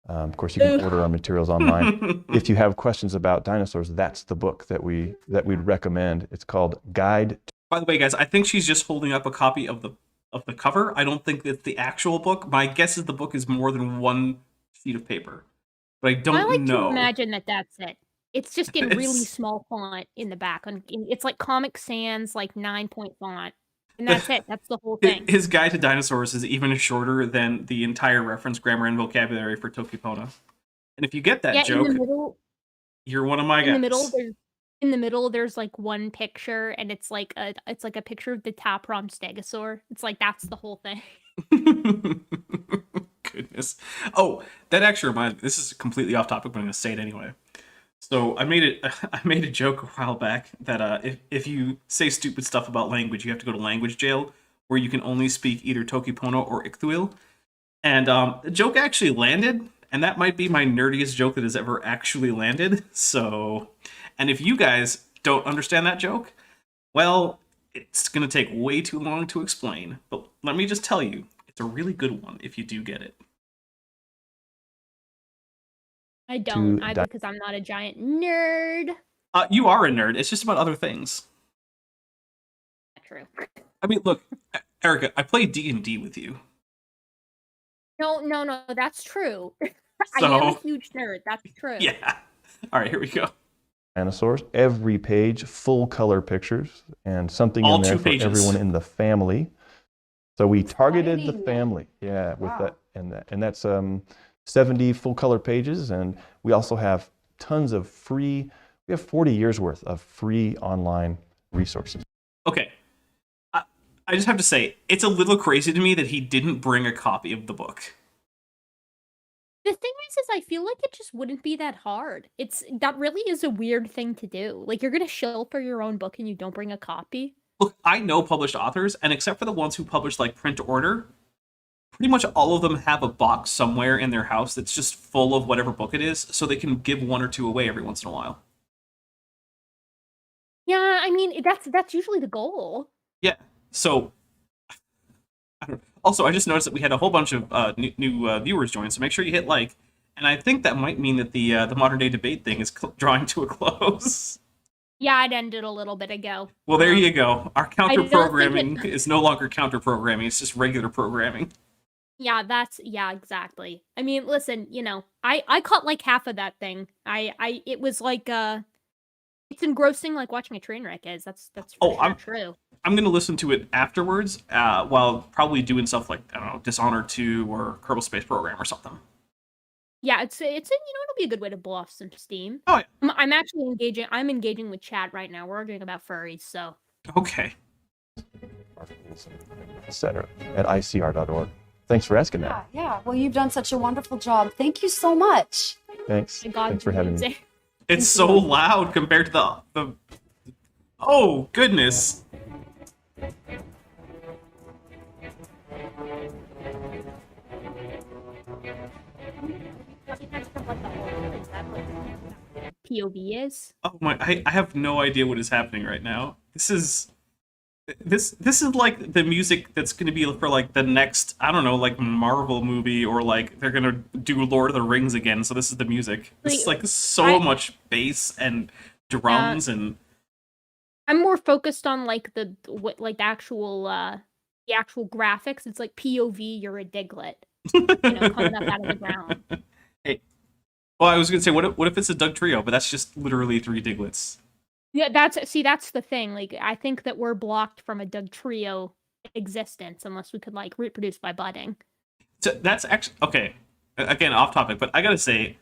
Of course, you can order our materials online. If you have questions about dinosaurs, that's the book that we'd recommend. It's called Guide. By the way, guys, I think she's just holding up a copy of the cover. I don't think that's the actual book. My guess is the book is more than one sheet of paper, but I don't know. I like to imagine that that's it. It's just in really small font in the back. It's like Comic Sans, like 9-point font. And that's it. That's the whole thing. His guide to dinosaurs is even shorter than the entire reference grammar and vocabulary for Tokipona. And if you get that joke, you're one of my guys. In the middle, there's like one picture, and it's like a picture of the Taprom stegosaur. It's like that's the whole thing. Goodness. Oh, that actually reminds me. This is completely off topic, but I'm going to say it anyway. So I made a joke a while back that if you say stupid stuff about language, you have to go to language jail, where you can only speak either Tokipono or Ikthuil. And the joke actually landed, and that might be my nerdiest joke that has ever actually landed. So, and if you guys don't understand that joke, well, it's going to take way too long to explain. But let me just tell you, it's a really good one if you do get it. I don't, because I'm not a giant nerd. You are a nerd. It's just about other things. True. I mean, look, Erika, I played D&D with you. No, that's true. So, I am a huge nerd. That's true. Yeah. All right, here we go. Dinosaurs. Every page, full color pictures, and something All in there 2 for pages. everyone in the family. So we targeted the family, with that, and that's 70 full color pages, and we also have tons of free. We have 40 years worth of free online resources. Okay. I just have to say, it's a little crazy to me that he didn't bring a copy of the book. The thing is I feel like it just wouldn't be that hard. That really is a weird thing to do. Like, you're gonna shill for your own book and you don't bring a copy? Look, I know published authors, and except for the ones who publish like print order, pretty much all of them have a box somewhere in their house that's just full of whatever book it is, so they can give one or two away every once in a while. Yeah, I mean, that's usually the goal. Yeah. So, also, I just noticed that we had a whole bunch of new viewers join, so make sure you hit like. And I think that might mean that the modern day debate thing is drawing to a close. Yeah, it ended a little bit ago. Well, there you go. Our counter programming it... is no longer counter programming; it's just regular programming. Yeah, exactly. I mean, listen, you know, I caught like half of that thing. It was like it's engrossing like watching a train wreck is. That's for sure true. I'm gonna listen to it afterwards, while probably doing stuff like, I don't know, Dishonored 2 or Kerbal Space Program or something. Yeah, it's it'll be a good way to blow off some steam. Oh yeah. I'm actually engaging. I'm engaging with chat right now. We're arguing about furries, so. Okay. Etc. at icr.org. Thanks for asking that. Yeah. Well, you've done such a wonderful job. Thank you so much. Thanks. Thanks for having me. It's so loud compared to the. Oh goodness. POV is. Oh my! I have no idea what is happening right now. This is like the music that's going to be for like the next, I don't know, like Marvel movie, or like they're going to do Lord of the Rings again. So this is the music. It's like so much bass and drums and. I'm more focused on like the actual graphics. It's like POV. You're a Diglett, coming up out of the ground. Hey, well, I was gonna say, what if it's a Doug trio, but that's just literally 3 Diglets. Yeah, that's the thing. Like, I think that we're blocked from a Doug trio existence unless we could like reproduce by budding. So that's actually okay. Again, off topic, but I gotta say,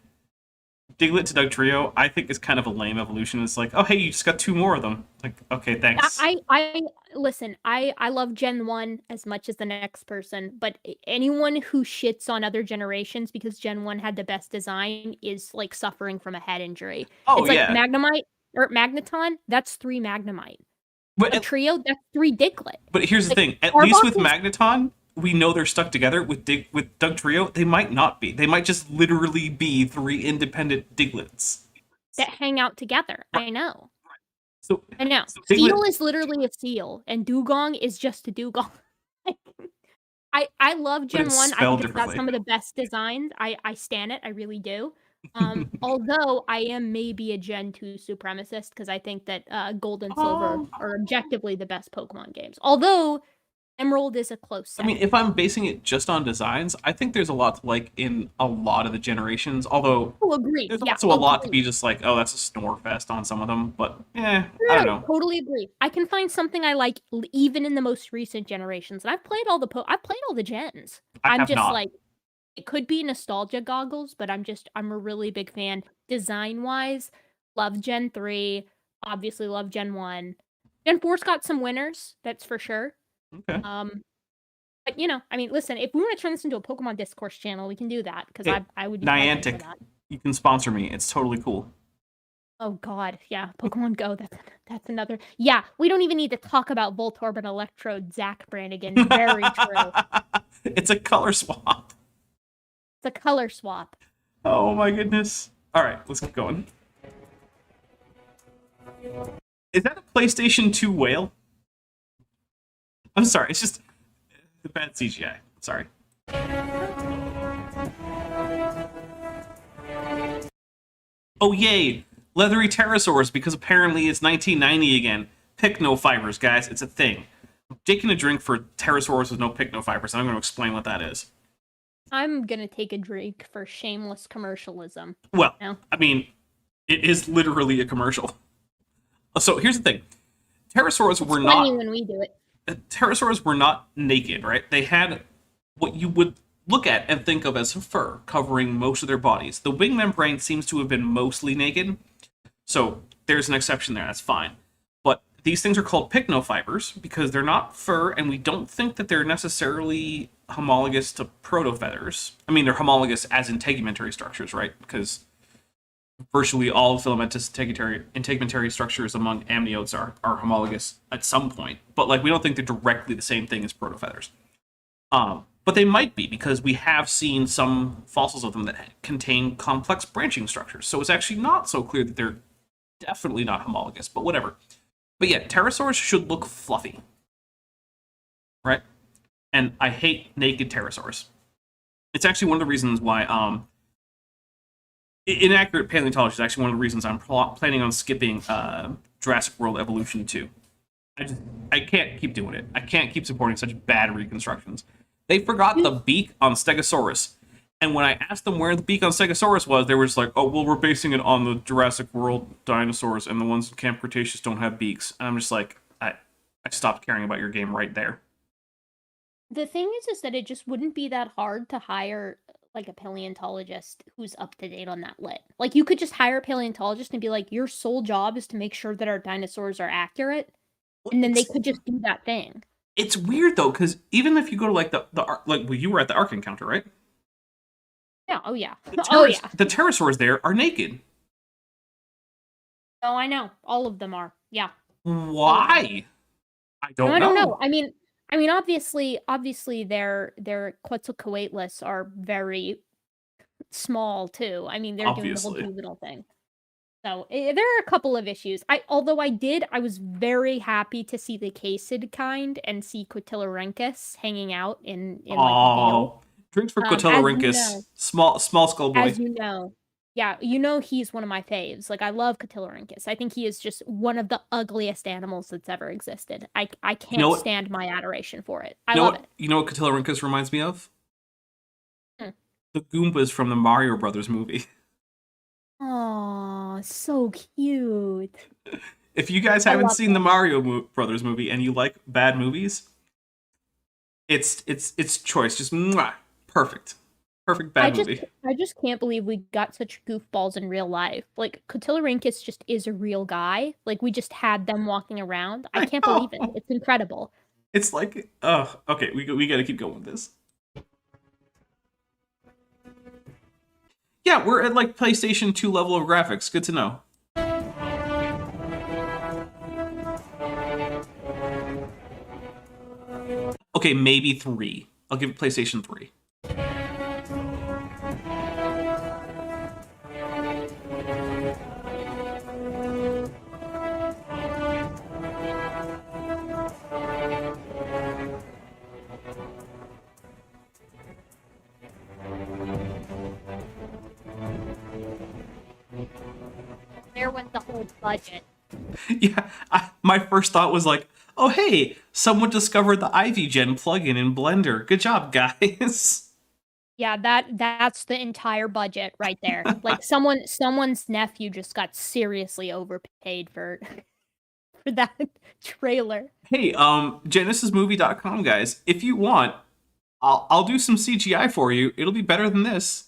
Diglett to Doug trio, I think is kind of a lame evolution. It's like, oh hey, you just got 2 more of them. Like, okay, thanks. I listen. I love Gen 1 as much as the next person, but anyone who shits on other generations because Gen 1 had the best design is like suffering from a head injury. Oh, it's like yeah. Magnemite or Magneton. That's 3 Magnemite. But a trio, that's 3 Diglett. But here's the thing. At least with Magneton, we know they're stuck together. With Doug Trio, they might not be. They might just literally be 3 independent Diglets that hang out together. Right. I know. Right. So I know. So Seal is literally a seal, and Dugong is just a Dugong. I love Gen 1. I think it's got some of the best designs. I stan it. I really do. Although I am maybe a Gen 2 supremacist because I think that Gold and Silver are objectively the best Pokemon games. Although Emerald is a close second. I mean, if I'm basing it just on designs, I think there's a lot to like in a lot of the generations. Although there's also a lot to be just like, oh, that's a snore fest on some of them. But I don't know. Totally agree. I can find something I like even in the most recent generations. And I've played all the gens. I'm just not. Like, it could be nostalgia goggles, but I'm a really big fan. Design wise, love Gen 3. Obviously, love Gen 1. Gen 4's got some winners, that's for sure. Okay. But I mean, listen, if we want to turn this into a Pokemon discourse channel, we can do that because I would be Niantic. You can sponsor me. It's totally cool. Oh God, yeah, Pokemon Go. That's another. Yeah, we don't even need to talk about Voltorb and Electrode. Zach Brannigan, very true. It's a color swap. It's a color swap. Oh my goodness! All right, let's keep going. Is that a PlayStation 2 whale? I'm sorry, it's just the bad CGI. Sorry. Oh yay! Leathery pterosaurs, because apparently it's 1990 again. Pycno fibers, guys, it's a thing. I'm taking a drink for pterosaurs with no pycno fibers, and I'm going to explain what that is. I'm going to take a drink for shameless commercialism. Well, I mean, it is literally a commercial. So here's the thing. Pterosaurs were not... funny when we do it. Pterosaurs were not naked, right? They had what you would look at and think of as fur covering most of their bodies. The wing membrane seems to have been mostly naked, so there's an exception there, that's fine. But these things are called pycnofibers because they're not fur, and we don't think that they're necessarily homologous to protofeathers. I mean, they're homologous as integumentary structures, right? Because virtually all filamentous integumentary structures among amniotes are homologous at some point. But like, we don't think they're directly the same thing as protofeathers. But they might be, because we have seen some fossils of them that contain complex branching structures. So it's actually not so clear that they're definitely not homologous, but whatever. But yeah, pterosaurs should look fluffy. Right? And I hate naked pterosaurs. It's actually one of the reasons why inaccurate paleontology is actually one of the reasons I'm planning on skipping Jurassic World Evolution 2. I can't keep doing it. I can't keep supporting such bad reconstructions. They forgot the beak on Stegosaurus. And when I asked them where the beak on Stegosaurus was, they were just like, oh, well, we're basing it on the Jurassic World dinosaurs, and the ones in Camp Cretaceous don't have beaks. And I'm just like, I stopped caring about your game right there. The thing is that it just wouldn't be that hard to hire like a paleontologist who's up to date on that lit. Like, you could just hire a paleontologist and be like, your sole job is to make sure that our dinosaurs are accurate, and then they could just do that thing. It's weird though, because even if you go to like well, you were at the Ark Encounter, right? Yeah. Oh yeah. The pterosaurs there are naked. Oh, I know. All of them are. Yeah. Why? I don't know. I mean, obviously, their Quetzalcoatlus are very small too. I mean, they're doing the whole juvenile thing. So there are a couple of issues. I was very happy to see the Casid kind and see Quitilarhynchus hanging out in like the field. Drinks for Quitilarhynchus, small skull boy. As you know. Yeah, he's one of my faves. Like, I love Quitilarhynchus. I think he is just one of the ugliest animals that's ever existed. I can't stand my adoration for it. I love it. You know what Quitilarhynchus reminds me of? The Goombas from the Mario Brothers movie. Oh, so cute. If you guys haven't seen the Mario Brothers movie and you like bad movies, it's choice. Just perfect. Perfect bad movie. I just can't believe we got such goofballs in real life. Like, Quitilarhynchus just is a real guy. Like, we just had them walking around. I can't believe it. It's incredible. It's like, okay, we got to keep going with this. Yeah, we're at like PlayStation 2 level of graphics. Good to know. Okay, maybe 3. I'll give it PlayStation 3. There went the whole budget. Yeah, my first thought was like, oh hey, someone discovered the IvyGen plugin in Blender. Good job, guys. Yeah, that's the entire budget right there. Like, someone's nephew just got seriously overpaid for that trailer. Hey, genesismovie.com guys, if you want, I'll do some CGI for you. It'll be better than this.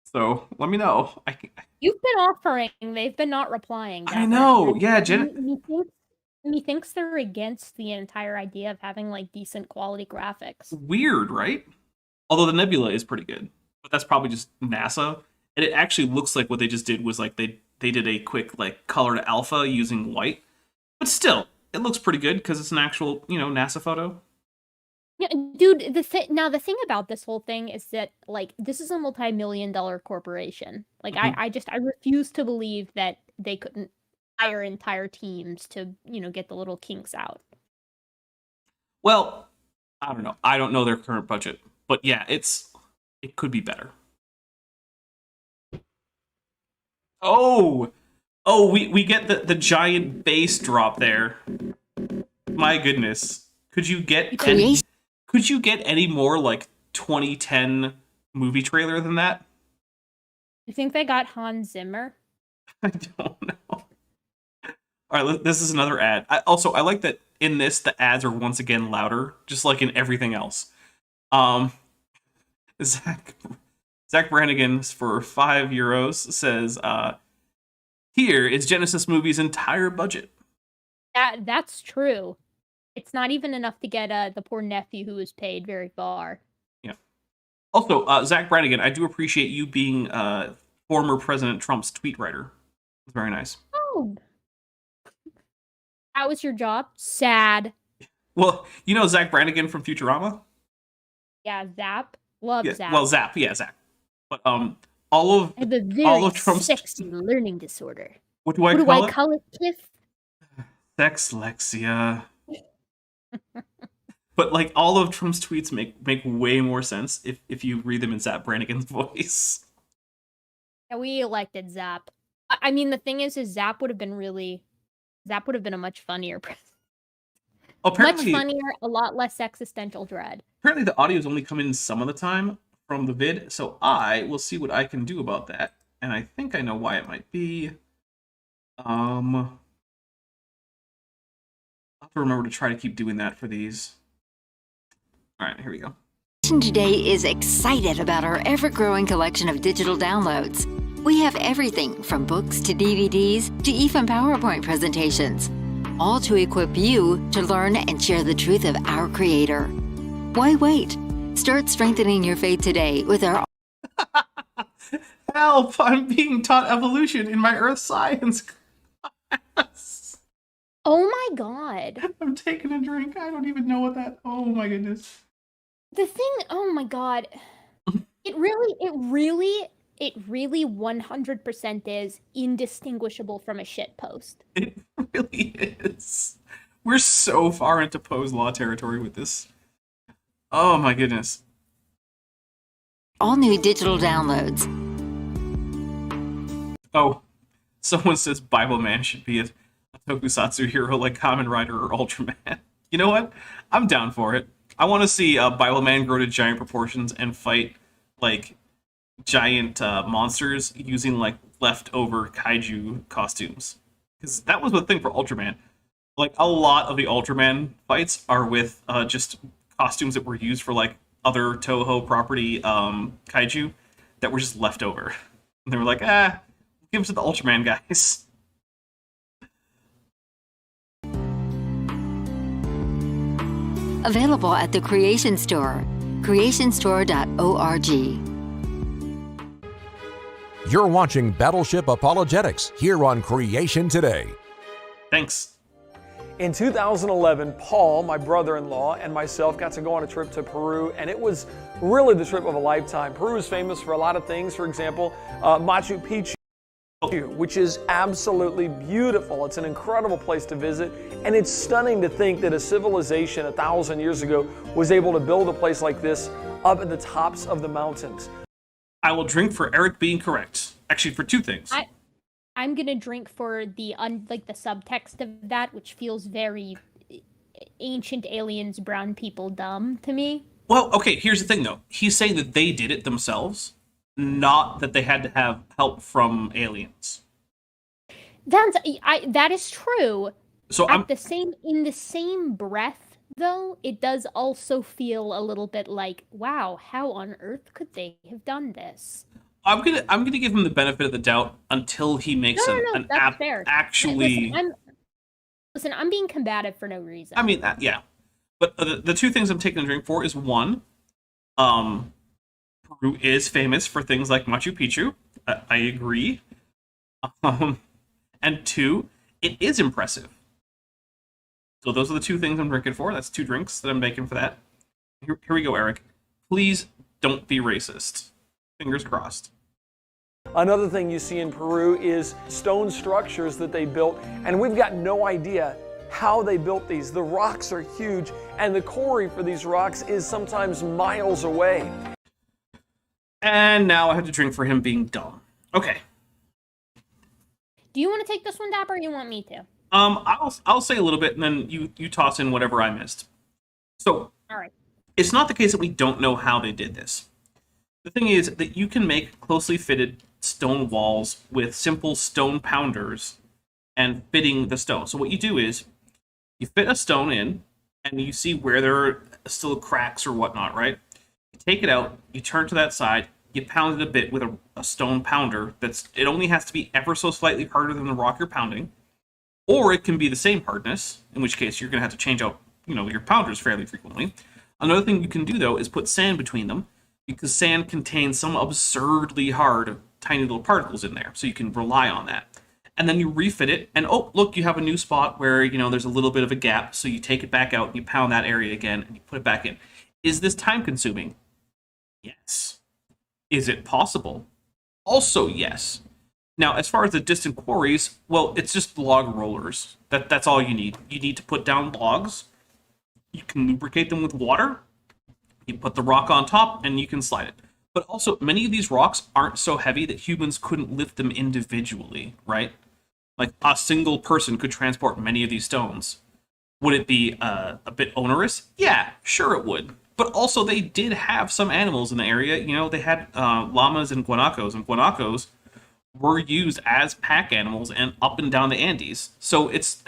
So let me know. You've been offering. They've been not replying. I know. Yeah, He thinks they're against the entire idea of having like decent quality graphics. Weird, right? Although the nebula is pretty good, but that's probably just NASA. And it actually looks like what they just did was like they did a quick like color to alpha using white. But still, it looks pretty good because it's an actual, NASA photo. Yeah, dude, the thing about this whole thing is that, like, this is a multi-million-dollar corporation. Like, I refuse to believe that they couldn't hire entire teams to, get the little kinks out. Well, I don't know. I don't know their current budget. But yeah, it could be better. Oh, we get the giant bass drop there. My goodness. Could you get any more like 2010 movie trailer than that? You think they got Hans Zimmer? I don't know. All right, this is another ad. I like that in this the ads are once again louder, just like in everything else. Zach Brannigan for €5 says, "Here is Genesis Movie's entire budget." That's true. It's not even enough to get the poor nephew who was paid very far. Yeah. Also, Zach Brannigan, I do appreciate you being former President Trump's tweet writer. It's very nice. Oh. How was your job? Sad. Well, you know Zach Brannigan from Futurama? Yeah, Zap. Love Yeah, Zap. well, Zap, yeah, Zach. But all of I have a all very of Trump's sexy learning disorder. what do I What do call I it? call it, Cliff? Sexlexia. But like all of Trump's tweets make way more sense if you read them in Zap Brannigan's voice. Yeah, we elected Zap. I mean, the thing is Zap would have been a much funnier president. Apparently, Much funnier, a lot less existential dread. apparently the audio is only coming in some of the time from the vid, so I will see what I can do about that. And I think I know why it might be. I'll have to remember to try to keep doing that for these. All right, here we go. Today is excited about our ever-growing collection of digital downloads. We have everything from books to DVDs to even PowerPoint presentations, all to equip you to learn and share the truth of our Creator. Why wait? Start strengthening your faith today with our Help! I'm being taught evolution in my earth science class. Oh my god. I'm taking a drink. I don't even know what that. Oh my goodness. The thing, oh my god. It really 100% is indistinguishable from a shit post. It really is. We're so far into Poe's law territory with this. Oh my goodness. all new digital downloads. Oh, someone says Bible Man should be a tokusatsu hero like Kamen Rider or Ultraman. You know what? I'm down for it. I want to see Bible Man grow to giant proportions and fight like giant monsters using like leftover kaiju costumes. Because that was the thing for Ultraman. Like a lot of the Ultraman fights are with just costumes that were used for like other Toho property kaiju that were just left over. And they were like, give it to the Ultraman guys. Available at the Creation Store, creationstore.org. You're watching Battleship Apologetics here on Creation Today. Thanks. In 2011, Paul, my brother-in-law, and myself got to go on a trip to Peru, and it was really the trip of a lifetime. Peru is famous for a lot of things. For example, Machu Picchu, which is absolutely beautiful. It's an incredible place to visit, and it's stunning to think that a civilization 1,000 years ago was able to build a place like this up at the tops of the mountains. I will drink for Erik being correct. Actually, for two things. I'm gonna drink for the the subtext of that, which feels very ancient aliens, brown people dumb to me. Well, okay, here's the thing though. He's saying that they did it themselves, not that they had to have help from aliens. That is true. So in the same breath, though, it does also feel a little bit like, wow, how on earth could they have done this? I'm gonna give him the benefit of the doubt until he makes an that's fair. actually. Listen, I'm being combative for no reason. I mean, yeah, but the two things I'm taking a drink for is one, Peru is famous for things like Machu Picchu. I agree. And two, it is impressive. So those are the two things I'm drinking for. That's two drinks that I'm making for that. Here we go, Erik. Please don't be racist. Fingers crossed. Another thing you see in Peru is stone structures that they built, and we've got no idea how they built these. The rocks are huge, and the quarry for these rocks is sometimes miles away. And now I have to drink for him being dumb. Okay. Do you want to take this one, Dapper, or you want me to? I'll say a little bit, and then you toss in whatever I missed. So, all right. It's not the case that we don't know how they did this. The thing is that you can make closely fitted stone walls with simple stone pounders and fitting the stone. So what you do is you fit a stone in, and you see where there are still cracks or whatnot, right? You take it out, you turn to that side, you pound it a bit with a stone pounder. It only has to be ever so slightly harder than the rock you're pounding. Or it can be the same hardness, in which case you're going to have to change out, your pounders fairly frequently. Another thing you can do, though, is put sand between them, because sand contains some absurdly hard, tiny little particles in there, so you can rely on that. and then you refit it, and oh, look, you have a new spot where, there's a little bit of a gap, so you take it back out, and you pound that area again, and you put it back in. Is this time-consuming? Yes. Is it possible? Also yes. Now, as far as the distant quarries, well, it's just log rollers. That's all you need. You need to put down logs. You can lubricate them with water. You put the rock on top, and you can slide it. But also, many of these rocks aren't so heavy that humans couldn't lift them individually, right? Like, a single person could transport many of these stones. Would it be a bit onerous? Yeah, sure it would. But also, they did have some animals in the area. They had llamas and guanacos were used as pack animals and up and down the Andes. So it's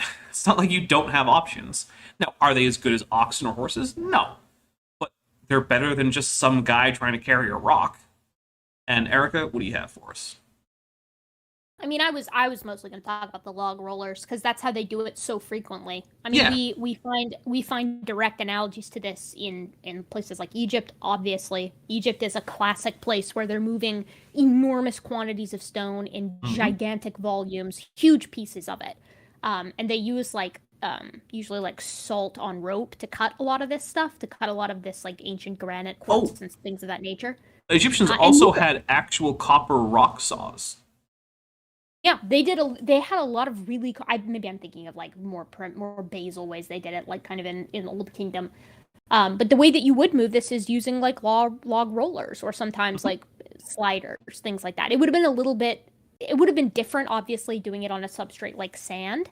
not like you don't have options. Now, are they as good as oxen or horses? No. But they're better than just some guy trying to carry a rock. And Erika, what do you have for us? I mean, I was mostly going to talk about the log rollers because that's how they do it so frequently. I mean, we find direct analogies to this in places like Egypt. Obviously, Egypt is a classic place where they're moving enormous quantities of stone in gigantic volumes, huge pieces of it, and they use usually like salt on rope to cut a lot of this stuff, to cut a lot of this like ancient granite quartz and things of that nature. Egyptians also had actual copper rock saws. Yeah, they had a lot of really. Maybe I'm thinking of like more basal ways they did it, like kind of in Old Kingdom. But the way that you would move this is using like log rollers or sometimes like sliders, things like that. It would have been different, obviously, doing it on a substrate like sand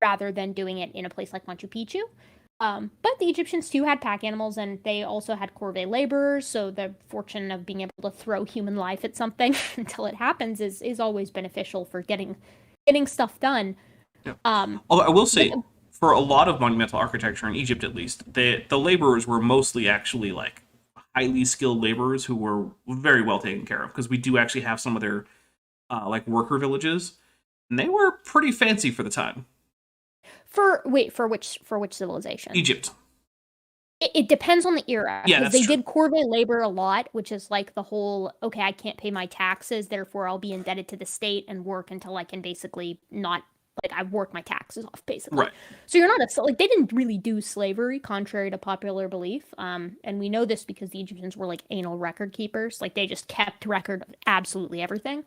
rather than doing it in a place like Machu Picchu. But the Egyptians too had pack animals, and they also had corvée laborers, so the fortune of being able to throw human life at something until it happens is always beneficial for getting stuff done. Yeah. Although I will say, for a lot of monumental architecture in Egypt, at least, the laborers were mostly actually like highly skilled laborers who were very well taken care of, because we do actually have some of their like worker villages, and they were pretty fancy for the time. For which civilization? Egypt. It depends on the era. Yeah, that's they true. did corvée labor a lot, which is like the whole, okay, I can't pay my taxes, therefore I'll be indebted to the state and work until I can basically not, like, I work my taxes off, basically. Right. So you're not like, they didn't really do slavery, contrary to popular belief. And we know this because the Egyptians were like anal record keepers. Like, they just kept record of absolutely everything.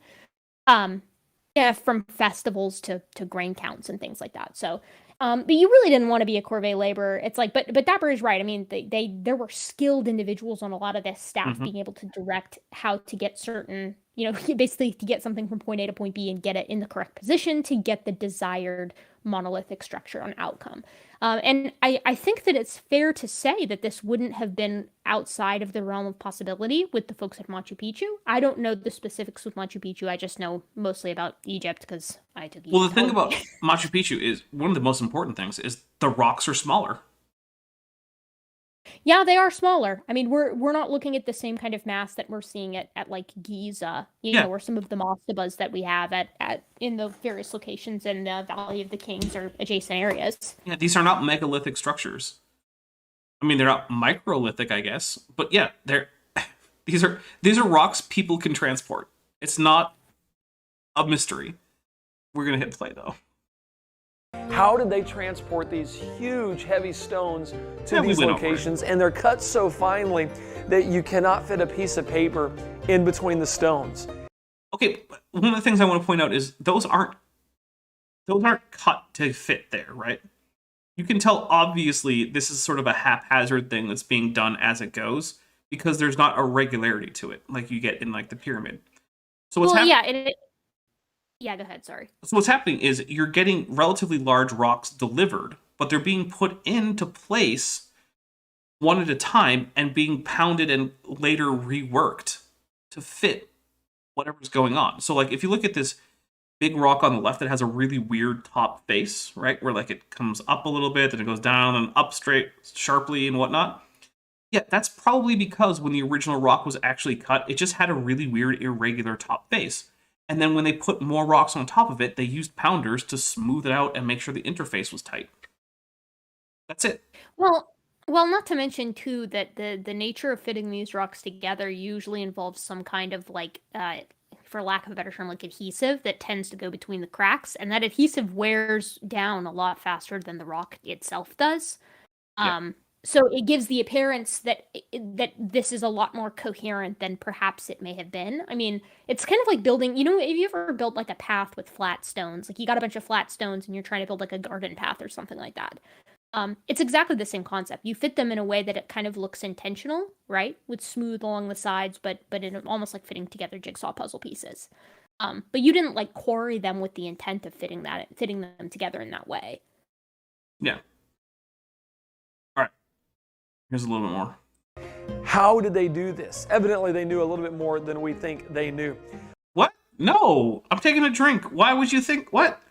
Yeah, from festivals to grain counts and things like that. So, but you really didn't want to be a corvée laborer. It's like, but Dapper is right. I mean, there were skilled individuals on a lot of this staff being able to direct how to get certain, basically to get something from point A to point B and get it in the correct position to get the desired monolithic structure on outcome. And I think that it's fair to say that this wouldn't have been outside of the realm of possibility with the folks at Machu Picchu. I don't know the specifics with Machu Picchu. I just know mostly about Egypt because I took Egypt. Well, the thing about Machu Picchu is, one of the most important things is the rocks are smaller. Yeah, they are smaller. I mean, we're not looking at the same kind of mass that we're seeing at like Giza, know, or some of the mastabas that we have at in the various locations in the Valley of the Kings or adjacent areas. Yeah, these are not megalithic structures. I mean, they're not microlithic, I guess, but yeah, these are rocks people can transport. It's not a mystery. We're gonna hit play though. How did they transport these huge, heavy stones to these locations? And they're cut so finely that you cannot fit a piece of paper in between the stones. Okay, one of the things I want to point out is those aren't cut to fit there, right? You can tell, obviously, this is sort of a haphazard thing that's being done as it goes, because there's not a regularity to it, like you get in like the pyramid. So what's happening? Yeah, go ahead, sorry. So what's happening is you're getting relatively large rocks delivered, but they're being put into place one at a time and being pounded and later reworked to fit whatever's going on. So like if you look at this big rock on the left that has a really weird top face, right? Where like it comes up a little bit, then it goes down and up straight sharply and whatnot. Yeah, that's probably because when the original rock was actually cut, it just had a really weird irregular top face. And then when they put more rocks on top of it, they used pounders to smooth it out and make sure the interface was tight. That's it. Well, not to mention, too, that the nature of fitting these rocks together usually involves some kind of, like, for lack of a better term, like adhesive that tends to go between the cracks, and that adhesive wears down a lot faster than the rock itself does. So it gives the appearance that this is a lot more coherent than perhaps it may have been. I mean, it's kind of like building, have you ever built like a path with flat stones? Like you got a bunch of flat stones and you're trying to build like a garden path or something like that. It's exactly the same concept. You fit them in a way that it kind of looks intentional, right? With smooth along the sides, but in almost like fitting together jigsaw puzzle pieces. But you didn't like quarry them with the intent of fitting them together in that way. Yeah. Here's a little bit more. How did they do this? Evidently, they knew a little bit more than we think they knew. What? No, I'm taking a drink. Why would you think? What?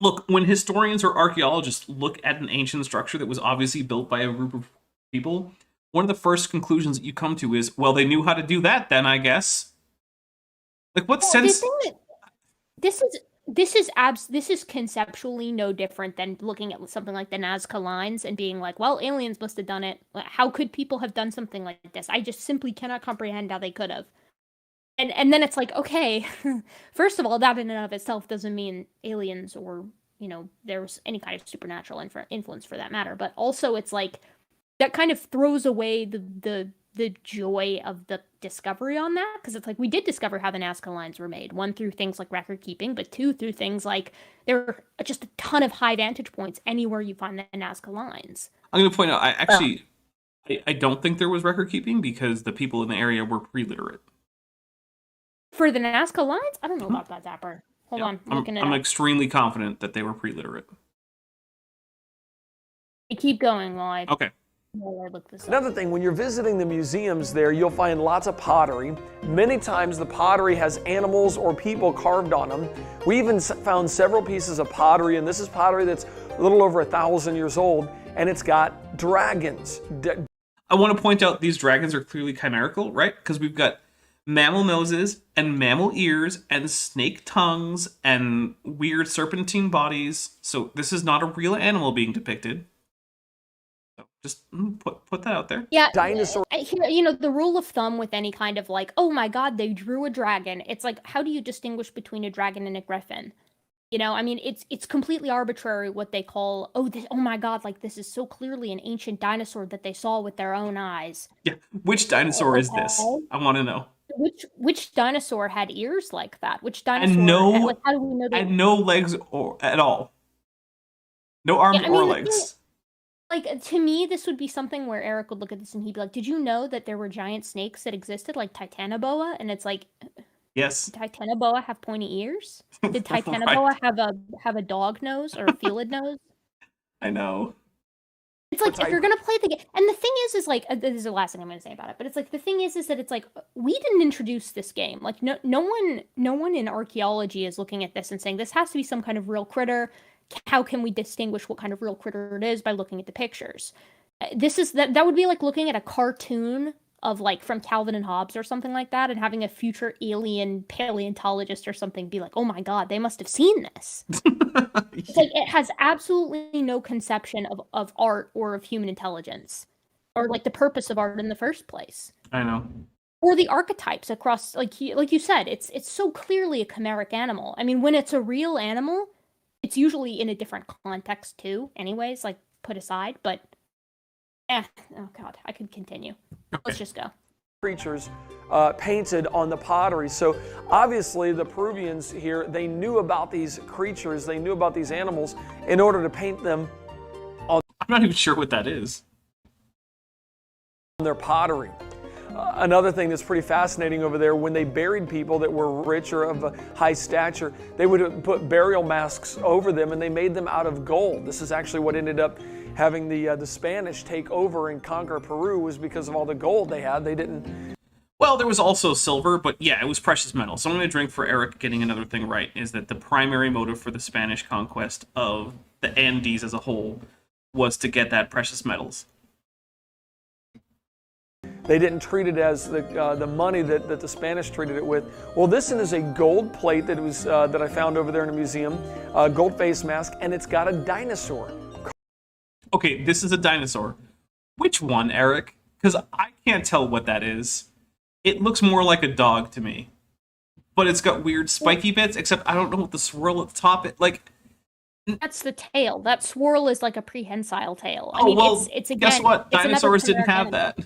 Look, when historians or archaeologists look at an ancient structure that was obviously built by a group of people, one of the first conclusions that you come to is, well, they knew how to do that then, I guess. Like, what sense? This is conceptually no different than looking at something like the Nazca lines and being like, well, aliens must have done it. How could people have done something like this? I just simply cannot comprehend how they could have. And then it's like, okay, first of all, that in and of itself doesn't mean aliens or, there's any kind of supernatural influence for that matter. But also it's like, that kind of throws away the joy of the discovery on that, because it's like we did discover how the Nazca lines were made. One, through things like record keeping, but two, through things like there are just a ton of high vantage points anywhere you find the Nazca lines. I'm going to point out, I don't think there was record keeping because the people in the area were pre-literate. For the Nazca lines? I don't know about that, Zapper. Hold on, I'm extremely confident that they were pre-literate. Keep going while I... Okay. Another thing, when you're visiting the museums there, you'll find lots of pottery. Many times the pottery has animals or people carved on them. We even found several pieces of pottery, and this is pottery that's a little over 1,000 years old, and it's got dragons. I want to point out these dragons are clearly chimerical, right? Because we've got mammal noses and mammal ears and snake tongues and weird serpentine bodies. So this is not a real animal being depicted. Just put that out there. Yeah, dinosaur. The rule of thumb with any kind of like, oh my god, they drew a dragon. It's like, how do you distinguish between a dragon and a griffin? It's completely arbitrary what they call. Oh my god, like this is so clearly an ancient dinosaur that they saw with their own eyes. Yeah, which dinosaur is this? I want to know. Which dinosaur had ears like that? Which dinosaur? How do we know that? And no legs at all. No arms or legs. Like, to me, this would be something where Erik would look at this and he'd be like, did you know that there were giant snakes that existed, like Titanoboa? And it's like, yes. Did Titanoboa have pointy ears? Did Titanoboa have a dog nose or a felid nose? I know. It's like, if you're going to play the game, and the thing is like, this is the last thing I'm going to say about it, but it's like, the thing is that it's like, we didn't introduce this game. Like, no one in archaeology is looking at this and saying, this has to be some kind of real critter. How can we distinguish what kind of real critter it is by looking at the pictures? That would be like looking at a cartoon of like from Calvin and Hobbes or something like that, and having a future alien paleontologist or something be like, oh my god, they must have seen this. It's like it has absolutely no conception of art or of human intelligence, or like the purpose of art in the first place. I know. Or the archetypes across, like you said, it's so clearly a chimeric animal. I mean, when it's a real animal, it's usually in a different context too, anyways, like put aside, but oh god, I could continue. Okay. Let's just go. Creatures painted on the pottery. So obviously the Peruvians here, they knew about these creatures, they knew about these animals in order to paint them on. I'm not even sure what that is. Their pottery. Another thing that's pretty fascinating over there, when they buried people that were rich or of a high stature, they would put burial masks over them, and they made them out of gold. This is actually what ended up having the Spanish take over and conquer Peru, was because of all the gold they had. They didn't... Well, there was also silver, but yeah, it was precious metal. So I'm going to drink for Erik getting another thing right, is that the primary motive for the Spanish conquest of the Andes as a whole was to get that precious metals. They didn't treat it as the money that the Spanish treated it with. Well, this one is a gold plate that was that I found over there in a museum, a gold face mask, and it's got a dinosaur. Okay, this is a dinosaur. Which one, Erik? Because I can't tell what that is. It looks more like a dog to me. But it's got weird spiky bits, except I don't know what the swirl at the top is. Like, that's the tail. That swirl is like a prehensile tail. Oh, I mean, well, it's again, guess what? it's Dinosaurs didn't another have that.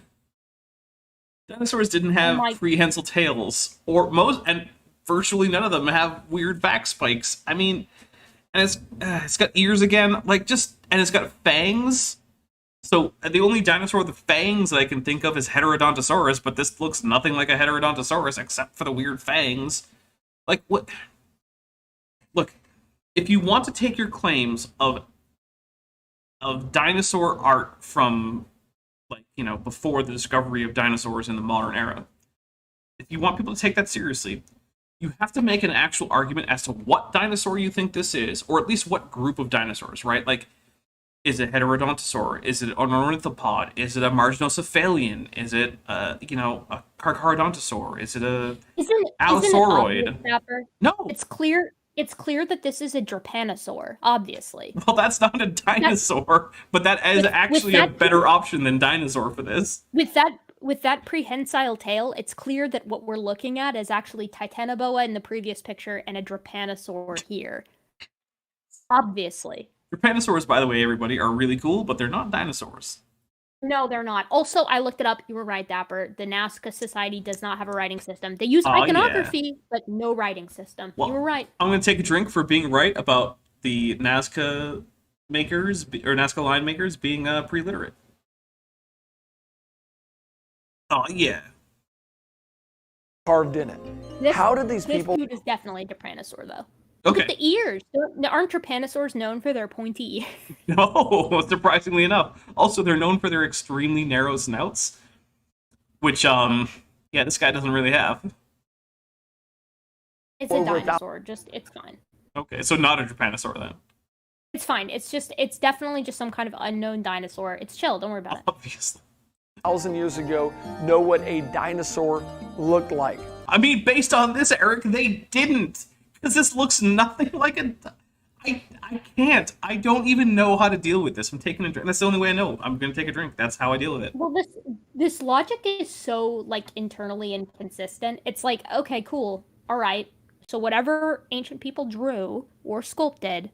Dinosaurs didn't have my- prehensile tails, or and virtually none of them have weird back spikes. I mean, and it's got ears again, like and it's got fangs. So the only dinosaur with fangs that I can think of is Heterodontosaurus, but this looks nothing like a Heterodontosaurus except for the weird fangs. Like, what? Look, if you want to take your claims of dinosaur art from, like, you know, before the discovery of dinosaurs in the modern era, if you want people to take that seriously, you have to make an actual argument as to what dinosaur you think this is, or at least what group of dinosaurs, right? Like, is it Heterodontosaur? Is it an ornithopod? Is it a marginocephalian? Is it, a Carcharodontosaur? Is it a Allosauriid? No. It's clear that this is a Drepanosaur, obviously. Well, that's not a dinosaur, but that is actually a better option than dinosaur for this. With that prehensile tail, it's clear that what we're looking at is actually Titanoboa in the previous picture and a Drepanosaur here. Obviously. Drepanosaurs, by the way, everybody, are really cool, but they're not dinosaurs. No, they're not. Also, I looked it up. You were right, Dapper. The Nazca Society does not have a writing system. They use iconography, but no writing system. Well, you were right. I'm going to take a drink for being right about the Nazca makers, or Nazca line makers, being pre-literate. Oh, yeah. Carved in it. How did these people... This dude is definitely a Drepanosaur, though. Look at the ears. Aren't Drepanosaurs known for their pointy ears? No, surprisingly enough. Also, they're known for their extremely narrow snouts, which, yeah, this guy doesn't really have. It's a dinosaur. It's fine. Okay, so not a Drepanosaur then. It's fine. It's definitely just some kind of unknown dinosaur. It's chill. Don't worry about it. Obviously. 1,000 years ago, know what a dinosaur looked like. I mean, based on this, Eric, they didn't. Because this looks nothing like a... I can't. I don't even know how to deal with this. I'm taking a drink. That's the only way I know. I'm going to take a drink. That's how I deal with it. Well, this logic is so, like, internally inconsistent. It's like, okay, cool. All right. So whatever ancient people drew or sculpted,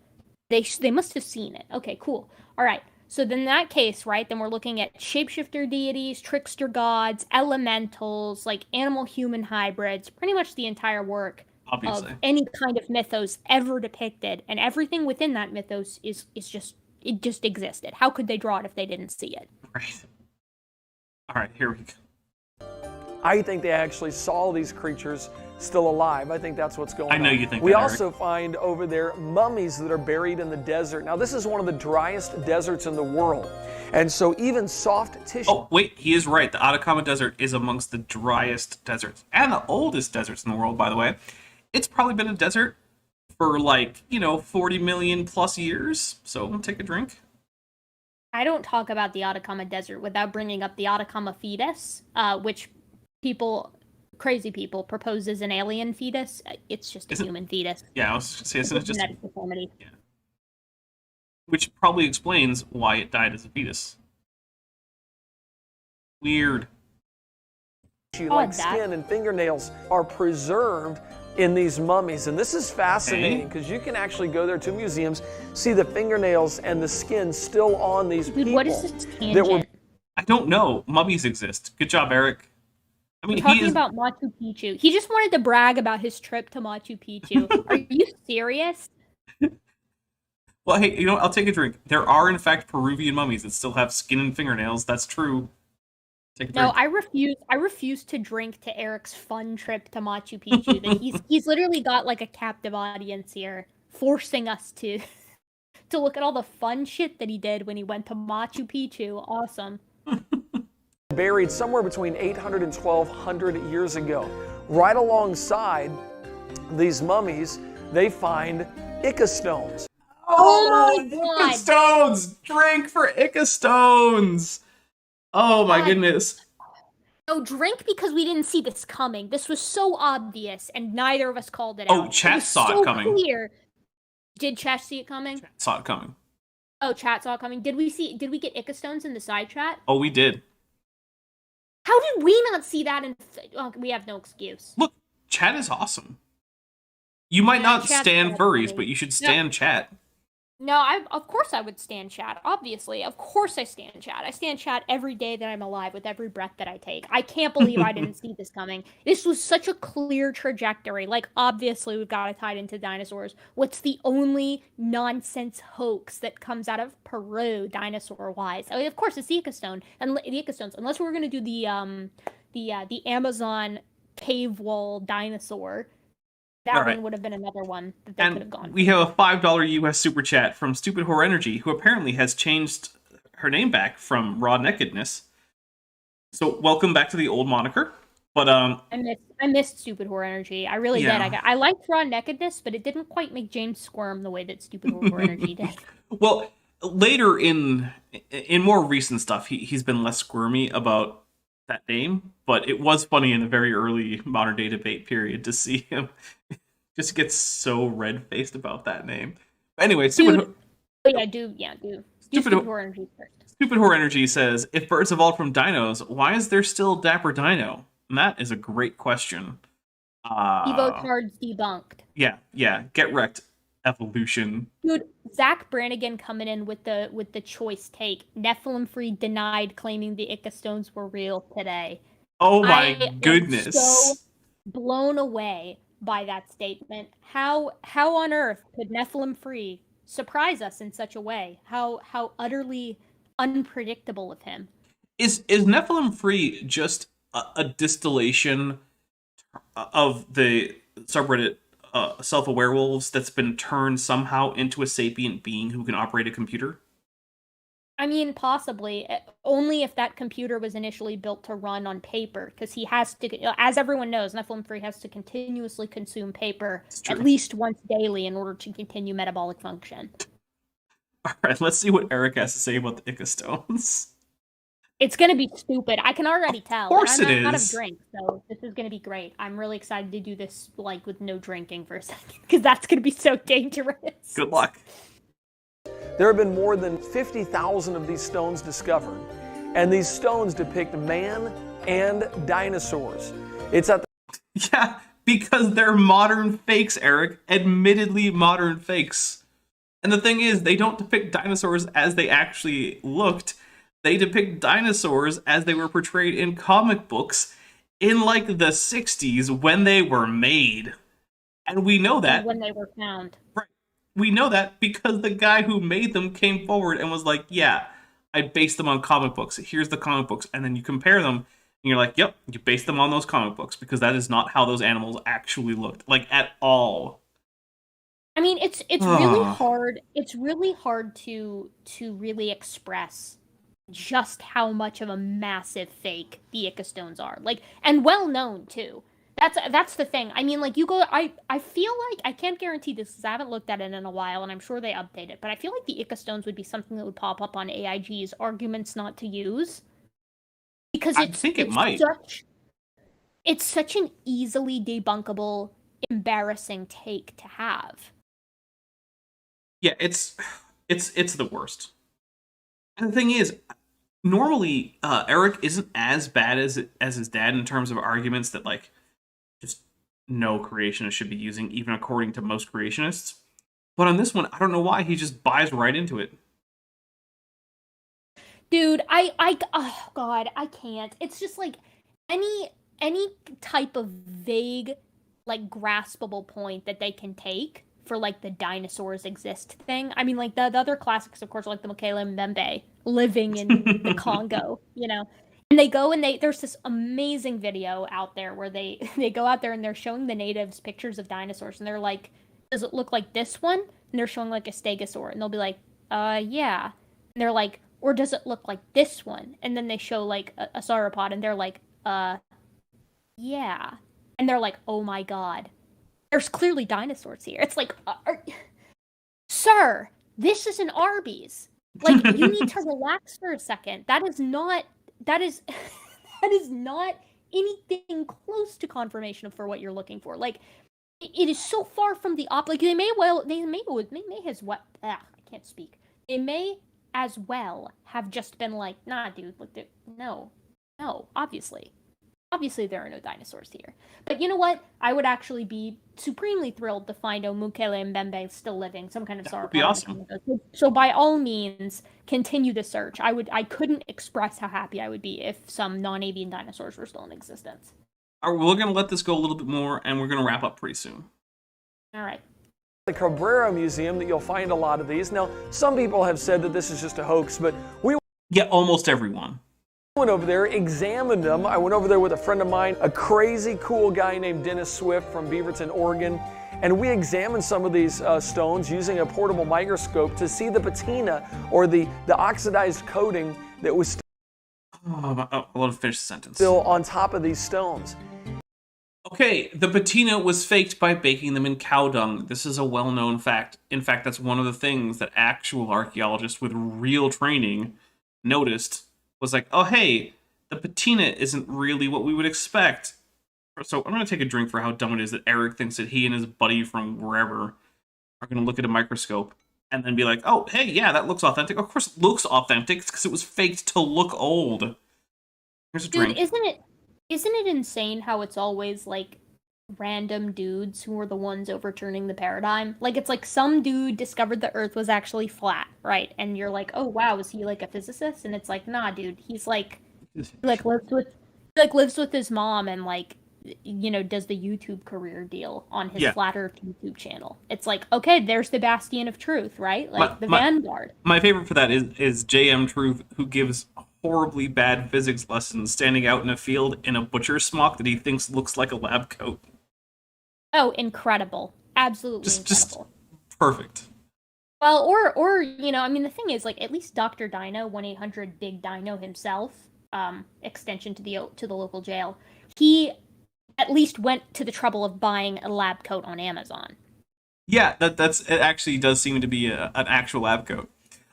they must have seen it. Okay, cool. All right. So then in that case, right, then we're looking at shapeshifter deities, trickster gods, elementals, like animal-human hybrids, pretty much the entire work. Obviously. Of any kind of mythos ever depicted, and everything within that mythos is just existed. How could they draw it if they didn't see it? Right. All right, here we go. I think they actually saw these creatures still alive. I think that's what's going on. I know you think we that, also Eric. find over there mummies that are buried in the desert. Now, this is one of the driest deserts in the world. And so even soft tissue... Oh, wait, he is right. The Atacama Desert is amongst the driest deserts. And the oldest deserts in the world, by the way. It's probably been a desert for, like, 40 million plus years. So we'll take a drink. I don't talk about the Atacama Desert without bringing up the Atacama fetus, which crazy people, propose as an alien fetus. It's just a human fetus. Yeah, I was going to say, isn't it just... genetic deformity. Yeah. Which probably explains why it died as a fetus. Weird. Like skin and fingernails are preserved in these mummies, and this is fascinating because you can actually go there to museums, see the fingernails and the skin still on these people. Dude, what is this tangent? I don't know. Mummies exist. Good job, Eric. I mean, We're talking about Machu Picchu. He just wanted to brag about his trip to Machu Picchu. Are you serious? Well, hey, I'll take a drink. There are, in fact, Peruvian mummies that still have skin and fingernails. That's true. Take a drink. No, I refuse to drink to Eric's fun trip to Machu Picchu. That he's literally got like a captive audience here, forcing us to look at all the fun shit that he did when he went to Machu Picchu. Awesome. Buried somewhere between 800 and 1200 years ago. Right alongside these mummies, they find Ica stones. Oh my God! Ica stones! Drink for Ica stones! Oh my goodness. No, drink because we didn't see this coming. This was so obvious, and neither of us called it out. Oh, chat saw it coming. Clear. Did chat see it coming? Chat saw it coming. Oh, chat saw it coming. Did we get Ica stones in the side chat? Oh, we did. How did we not see that? We have no excuse. Look, chat is awesome. You might not stand furries, but you should stand chat. No, of course I would stand chat. Obviously, of course I stand chat. I stand chat every day that I'm alive with every breath that I take. I can't believe I didn't see this coming. This was such a clear trajectory. Like, obviously, we've got to tie it into dinosaurs. What's the only nonsense hoax that comes out of Peru, dinosaur-wise? I mean, of course, it's the Icostone and the Icostones. Unless we were going to do the Amazon cave wall dinosaur. That one would have been another one that they could have gone for. We have a $5 US super chat from Stupid Hoard Energy, who apparently has changed her name back from Raw Nakedness. So welcome back to the old moniker. But I missed Stupid Hoard Energy. I really did. I liked Raw Nakedness, but it didn't quite make James squirm the way that Stupid Hoard Energy did. Well, later in more recent stuff, he's been less squirmy about that name, but it was funny in the very early modern day debate period to see him just get so red-faced about that name. But anyway, Stupid Hoard Energy first. Stupid Hoard Energy says, if birds evolved from dinos, why is there still Dapper Dino? And that is a great question. Evo cards debunked. Yeah. Get wrecked. Evolution. Dude, Zach Brannigan coming in with the choice take. Nephilim Free denied claiming the Icostones were real today. Oh my goodness. I'm so blown away by that statement. How on earth could Nephilim Free surprise us in such a way? How utterly unpredictable of him. Is Nephilim Free just a distillation of the subreddit self-aware-wolves that's been turned somehow into a sapient being who can operate a computer? I mean, possibly. Only if that computer was initially built to run on paper, because he has to, as everyone knows, Nephilim Free has to continuously consume paper at least once daily in order to continue metabolic function. All right, let's see what Erik has to say about the Icostones. It's going to be stupid. I can already tell. Of course I'm it out is. of drink, so this is going to be great. I'm really excited to do this like with no drinking for a second, because that's going to be so dangerous. Good luck. There have been more than 50,000 of these stones discovered, and these stones depict man and dinosaurs. It's at the Yeah, because they're modern fakes, Erik. Admittedly modern fakes. And the thing is, they don't depict dinosaurs as they actually looked. They depict dinosaurs as they were portrayed in comic books in like the 60s when they were made. And we know that. When they were found. Right. We know that because the guy who made them came forward and was like, yeah, I based them on comic books. Here's the comic books. And then you compare them and you're like, yep, you based them on those comic books because that is not how those animals actually looked, like at all. I mean, it's really hard. It's really hard to really express just how much of a massive fake the Icostones are. Like, and well known too. That's the thing. I mean, like, you go, I feel like, I can't guarantee this because I haven't looked at it in a while, and I'm sure they update it, but I feel like the Icostones would be something that would pop up on AIG's arguments not to use. Because it's such an easily debunkable, embarrassing take to have. Yeah, it's the worst. And the thing is, normally, Erik isn't as bad as his dad in terms of arguments that, like, just no creationist should be using, even according to most creationists. But on this one, I don't know why, he just buys right into it. Dude, oh god, I can't. It's just like any type of vague, like, graspable point that they can take for, like, the dinosaurs exist thing. I mean, like, the other classics, of course, are like the Mokele Mbembe living in the Congo, you know? And they go and there's this amazing video out there where they go out there and they're showing the natives pictures of dinosaurs, and they're like, does it look like this one? And they're showing, like, a stegosaur, and they'll be like, yeah. And they're like, or does it look like this one? And then they show, like, a sauropod, and they're like, yeah. And they're like, oh my god. There's clearly dinosaurs here. It's like, sir, this is an Arby's. Like, you need to relax for a second. That is not anything close to confirmation for what you're looking for. Like, it is so far from the like, they may as well, I can't speak. They may as well have just been like, nah, dude, look, no. No, obviously. Obviously, there are no dinosaurs here. But you know what? I would actually be supremely thrilled to find Omukele Mbembe still living, some kind of sauropod. That would be awesome. So by all means, continue the search. I couldn't express how happy I would be if some non-avian dinosaurs were still in existence. All right, we're going to let this go a little bit more, and we're going to wrap up pretty soon. All right. The Cabrera Museum that you'll find a lot of these. Now, some people have said that this is just a hoax, but we... Yeah, almost everyone. Went over there, examined them. I went over there with a friend of mine, a crazy cool guy named Dennis Swift from Beaverton, Oregon, and we examined some of these stones using a portable microscope to see the patina, or the oxidized coating that was I'll let finish the sentence. Still on top of these stones. Okay, the patina was faked by baking them in cow dung. This is a well-known fact. In fact, that's one of the things that actual archaeologists with real training noticed. Was like, oh hey, the patina isn't really what we would expect. So I'm going to take a drink for how dumb it is that Erik thinks that he and his buddy from wherever are going to look at a microscope and then be like, oh hey, yeah, that looks authentic. Of course it looks authentic because it was faked to look old. Here's a drink. Dude, isn't it insane how it's always like random dudes who are the ones overturning the paradigm? Like, it's like some dude discovered the earth was actually flat, right? And you're like, oh wow, is he like a physicist? And it's like, nah, dude, he's like lives with his mom and like, you know, does the YouTube career deal on his flat earth YouTube channel. It's like, okay, there's the bastion of truth, right? Like the vanguard. My favorite for that is JM Truth, who gives horribly bad physics lessons standing out in a field in a butcher's smock that he thinks looks like a lab coat. Oh, incredible. Absolutely incredible. Just perfect. Well, or you know, I mean, the thing is, like, at least Dr. Dino, 1-800-BIG-DINO himself, extension to the local jail, he at least went to the trouble of buying a lab coat on Amazon. Yeah, it actually does seem to be an actual lab coat.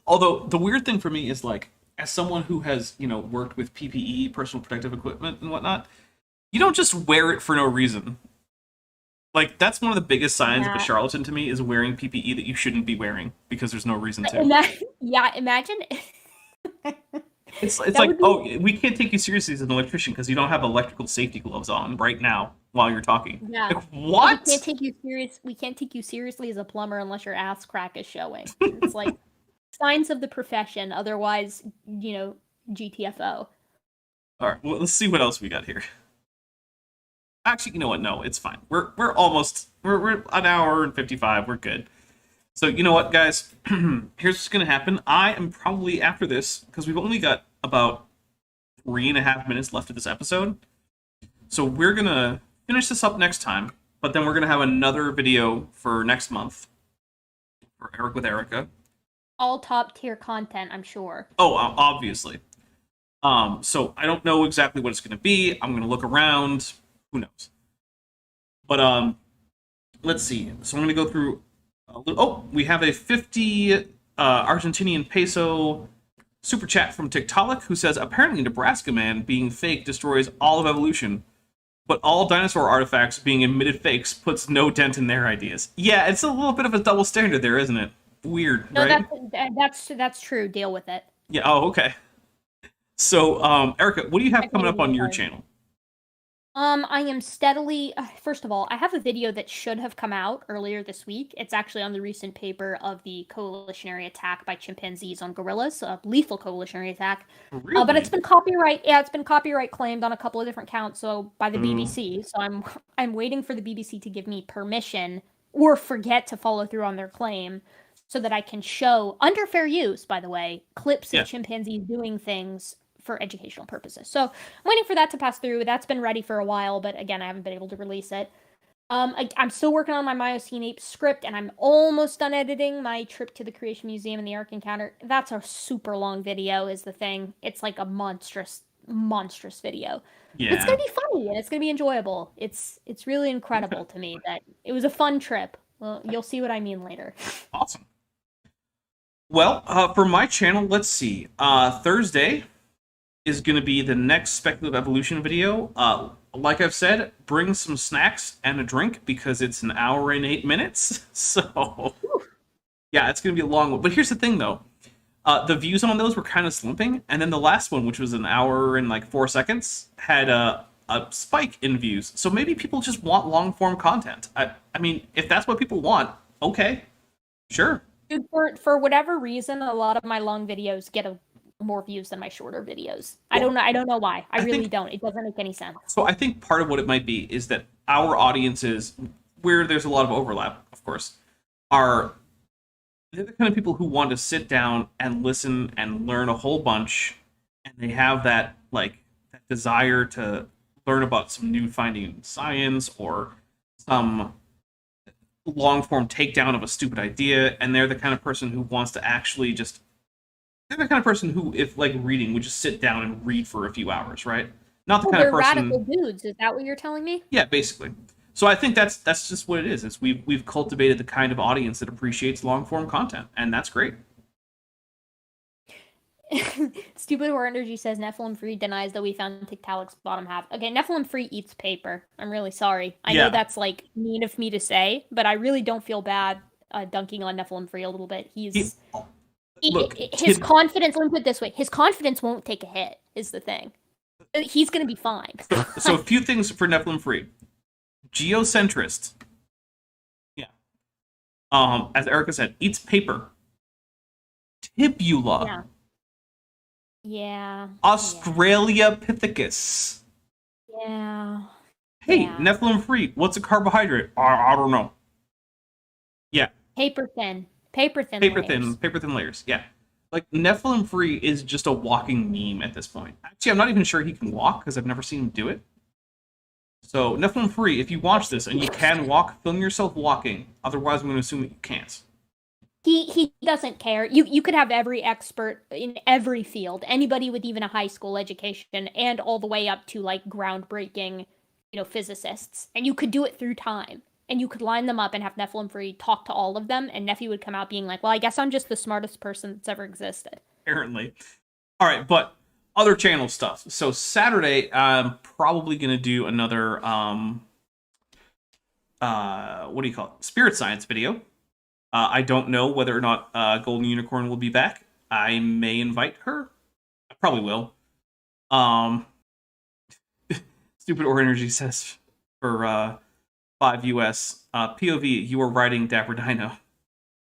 Although, the weird thing for me is, like, as someone who has, you know, worked with PPE, personal protective equipment, and whatnot, you don't just wear it for no reason. Like, that's one of the biggest signs of a charlatan to me, is wearing PPE that you shouldn't be wearing, because there's no reason to. Imagine. It's like, oh, we can't take you seriously as an electrician because you don't have electrical safety gloves on right now while you're talking. Yeah. Like, what? We can't take you seriously as a plumber unless your ass crack is showing. It's like signs of the profession, otherwise, you know, GTFO. All right, well, let's see what else we got here. Actually, you know what? No, it's fine. We're an hour and 55. We're good. So you know what, guys? Here's what's gonna happen. I am probably after this because we've only got about 3.5 minutes left of this episode. So we're gonna finish this up next time, but then we're gonna have another video for next month for Erik with Erika. All top tier content, I'm sure. Oh, obviously. So I don't know exactly what it's gonna be. I'm gonna look around. Who knows? But let's see. So I'm going to go through. We have a 50 Argentinian peso super chat from Tiktaalik, who says apparently Nebraska Man being fake destroys all of evolution, but all dinosaur artifacts being admitted fakes puts no dent in their ideas. Yeah, it's a little bit of a double standard there, isn't it? Weird, no, right? That's true. Deal with it. Yeah. Oh, okay. So, Erika, what do you have coming up on your channel? I am steadily, first of all, I have a video that should have come out earlier this week. It's actually on the recent paper of the coalitionary attack by chimpanzees on gorillas, a lethal coalitionary attack. Really? But it's been copyright claimed on a couple of different counts, so by the BBC. So I'm waiting for the BBC to give me permission or forget to follow through on their claim so that I can show, under fair use, by the way, clips of chimpanzees doing things for educational purposes. So I'm waiting for that to pass through. That's been ready for a while, but again, I haven't been able to release it. I'm still working on my Miocene ape script, and I'm almost done editing my trip to the Creation Museum and the Ark Encounter. That's a super long video, is the thing. It's like a monstrous video. Yeah. It's gonna be funny and it's gonna be enjoyable. It's really incredible to me that it was a fun trip. Well, you'll see what I mean later. Awesome. Well, for my channel, let's see. Thursday is going to be the next speculative evolution video. Like I've said, bring some snacks and a drink because it's an hour and 8 minutes. So, yeah, it's going to be a long one. But here's the thing, though. The views on those were kind of slumping, and then the last one, which was an hour and like 4 seconds, had a spike in views. So maybe people just want long form content. I mean, if that's what people want, okay, sure. Dude, for whatever reason, a lot of my long videos get more views than my shorter videos. Well, I don't know why. I really don't. It doesn't make any sense. So I think part of what it might be is that our audiences, where there's a lot of overlap, of course, they're the kind of people who want to sit down and listen and learn a whole bunch, and they have that that desire to learn about some new finding in science or some long form takedown of a stupid idea, and they're the kind of person who wants to actually just. They're the kind of person who, if like reading, would just sit down and read for a few hours, right? Not the kind of person. Radical dudes. Is that what you're telling me? Yeah, basically. So I think that's just what it is. It's we've cultivated the kind of audience that appreciates long form content, and that's great. Stupid War Energy says Nephilim Free denies that we found Tiktalik's bottom half. Okay, Nephilim Free eats paper. I'm really sorry. I know that's like mean of me to say, but I really don't feel bad dunking on Nephilim Free a little bit. His confidence. Let me put it this way: his confidence won't take a hit. Is the thing. He's gonna be fine. So a few things for Nephilim Free. Geocentrist. Yeah. As Erika said, eats paper. Tibula. Yeah. Australopithecus. Yeah. Hey, Nephilim Free. What's a carbohydrate? I don't know. Yeah. Paper thin layers. Yeah. Like Nephilim Free is just a walking meme at this point. Actually, I'm not even sure he can walk because I've never seen him do it. So Nephilim Free, if you watch this and you can walk, film yourself walking. Otherwise, I'm going to assume that you can't. He doesn't care. You could have every expert in every field, anybody with even a high school education, and all the way up to like groundbreaking, physicists, and you could do it through time. And you could line them up and have Nephilim Free talk to all of them, and Nephi would come out being like, well, I guess I'm just the smartest person that's ever existed. Apparently. All right, but other channel stuff. So Saturday, I'm probably going to do another, what do you call it? Spirit Science video. I don't know whether or not Golden Unicorn will be back. I may invite her. I probably will. Stupid Or Energy says for... 5 US POV, you are riding Dapper Dino.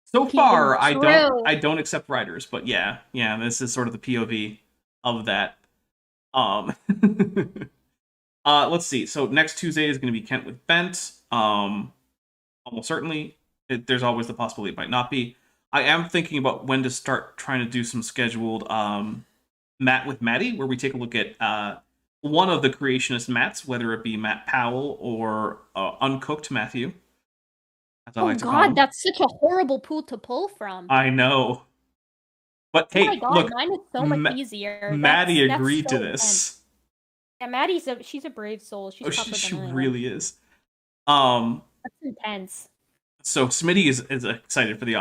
So far, I don't accept riders, but yeah, this is sort of the POV of that. Let's see. So next Tuesday is going to be Kent with Bent. Almost certainly. There's always the possibility it might not be. I am thinking about when to start trying to do some scheduled Matt with Maddie, where we take a look at one of the creationist Matts, whether it be Matt Powell or Uncooked Matthew. That's such a horrible pool to pull from. I know. But hey, look, mine is so much easier. Maddie agreed to this. Intense. Yeah, she's a brave soul. She really is. That's intense. So Smitty is excited for the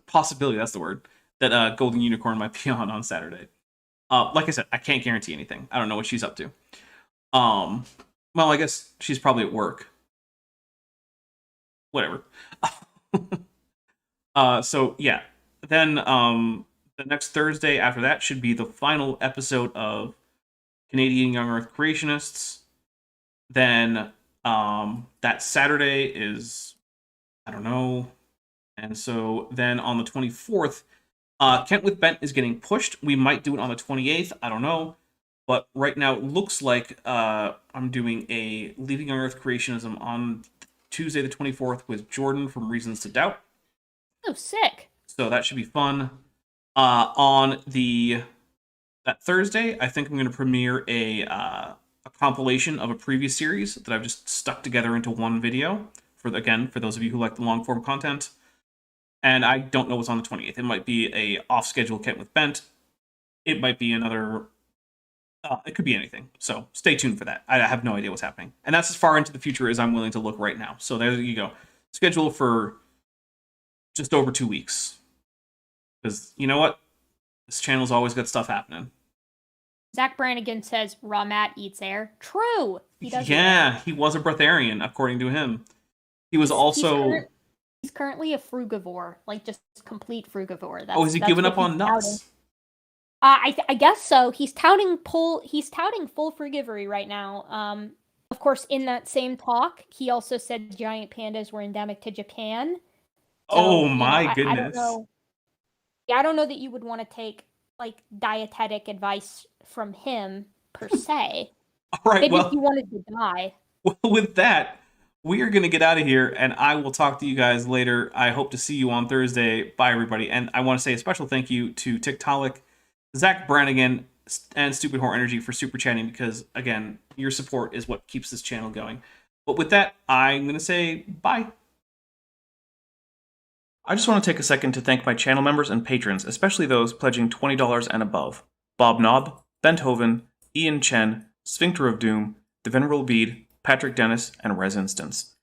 possibility, that's the word, that Golden Unicorn might be on Saturday. Like I said, I can't guarantee anything. I don't know what she's up to. Well, I guess she's probably at work. Whatever. So yeah. Then the next Thursday after that should be the final episode of Canadian Young Earth Creationists. Then that Saturday is, I don't know. And so then on the 24th, Kent with Bent is getting pushed. We might do it on the 28th. I don't know. But right now it looks like I'm doing a Leaving Young Earth Creationism on Tuesday the 24th with Jordan from Reasons to Doubt. Oh, sick. So that should be fun. On that Thursday, I think I'm going to premiere a compilation of a previous series that I've just stuck together into one video. For those of you who like the long form content. And I don't know what's on the 28th. It might be a off-schedule Kent with Bent. It might be another... it could be anything. So stay tuned for that. I have no idea what's happening. And that's as far into the future as I'm willing to look right now. So there you go. Schedule for just over 2 weeks. Because you know what? This channel's always got stuff happening. Zach Brannigan says raw mat eats air. True. He was a breatharian, according to him. He was also... He's currently a frugivore, like just complete frugivore. Is he giving up on nuts? I guess so. He's touting full frugivory right now. Of course, in that same talk, he also said giant pandas were endemic to Japan. So, my goodness. I don't know. Yeah, I don't know that you would want to take like dietetic advice from him per se. All right, maybe if you wanted to die. Well, with that, we are going to get out of here, and I will talk to you guys later. I hope to see you on Thursday. Bye, everybody. And I want to say a special thank you to Tiktaalik, Zach Brannigan, and Stupid Horror Energy for super chatting, because, again, your support is what keeps this channel going. But with that, I'm going to say bye. I just want to take a second to thank my channel members and patrons, especially those pledging $20 and above. Bob Knob, Bent Hovind, Ian Chen, Sphincter of Doom, The Venerable Bede, Patrick Dennis, and Res Instance.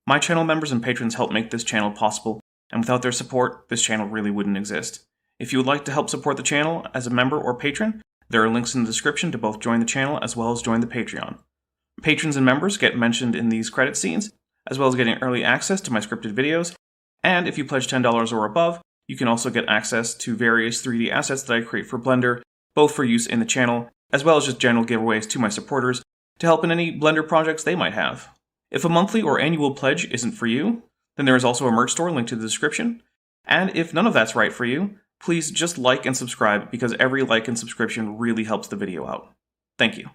My channel members and patrons help make this channel possible, and without their support, this channel really wouldn't exist. If you would like to help support the channel as a member or patron, there are links in the description to both join the channel as well as join the Patreon. Patrons and members get mentioned in these credit scenes, as well as getting early access to my scripted videos, and if you pledge $10 or above, you can also get access to various 3D assets that I create for Blender, both for use in the channel, as well as just general giveaways to my supporters to help in any Blender projects they might have. If a monthly or annual pledge isn't for you, then there is also a merch store linked to the description, and if none of that's right for you, please just like and subscribe, because every like and subscription really helps the video out. Thank you.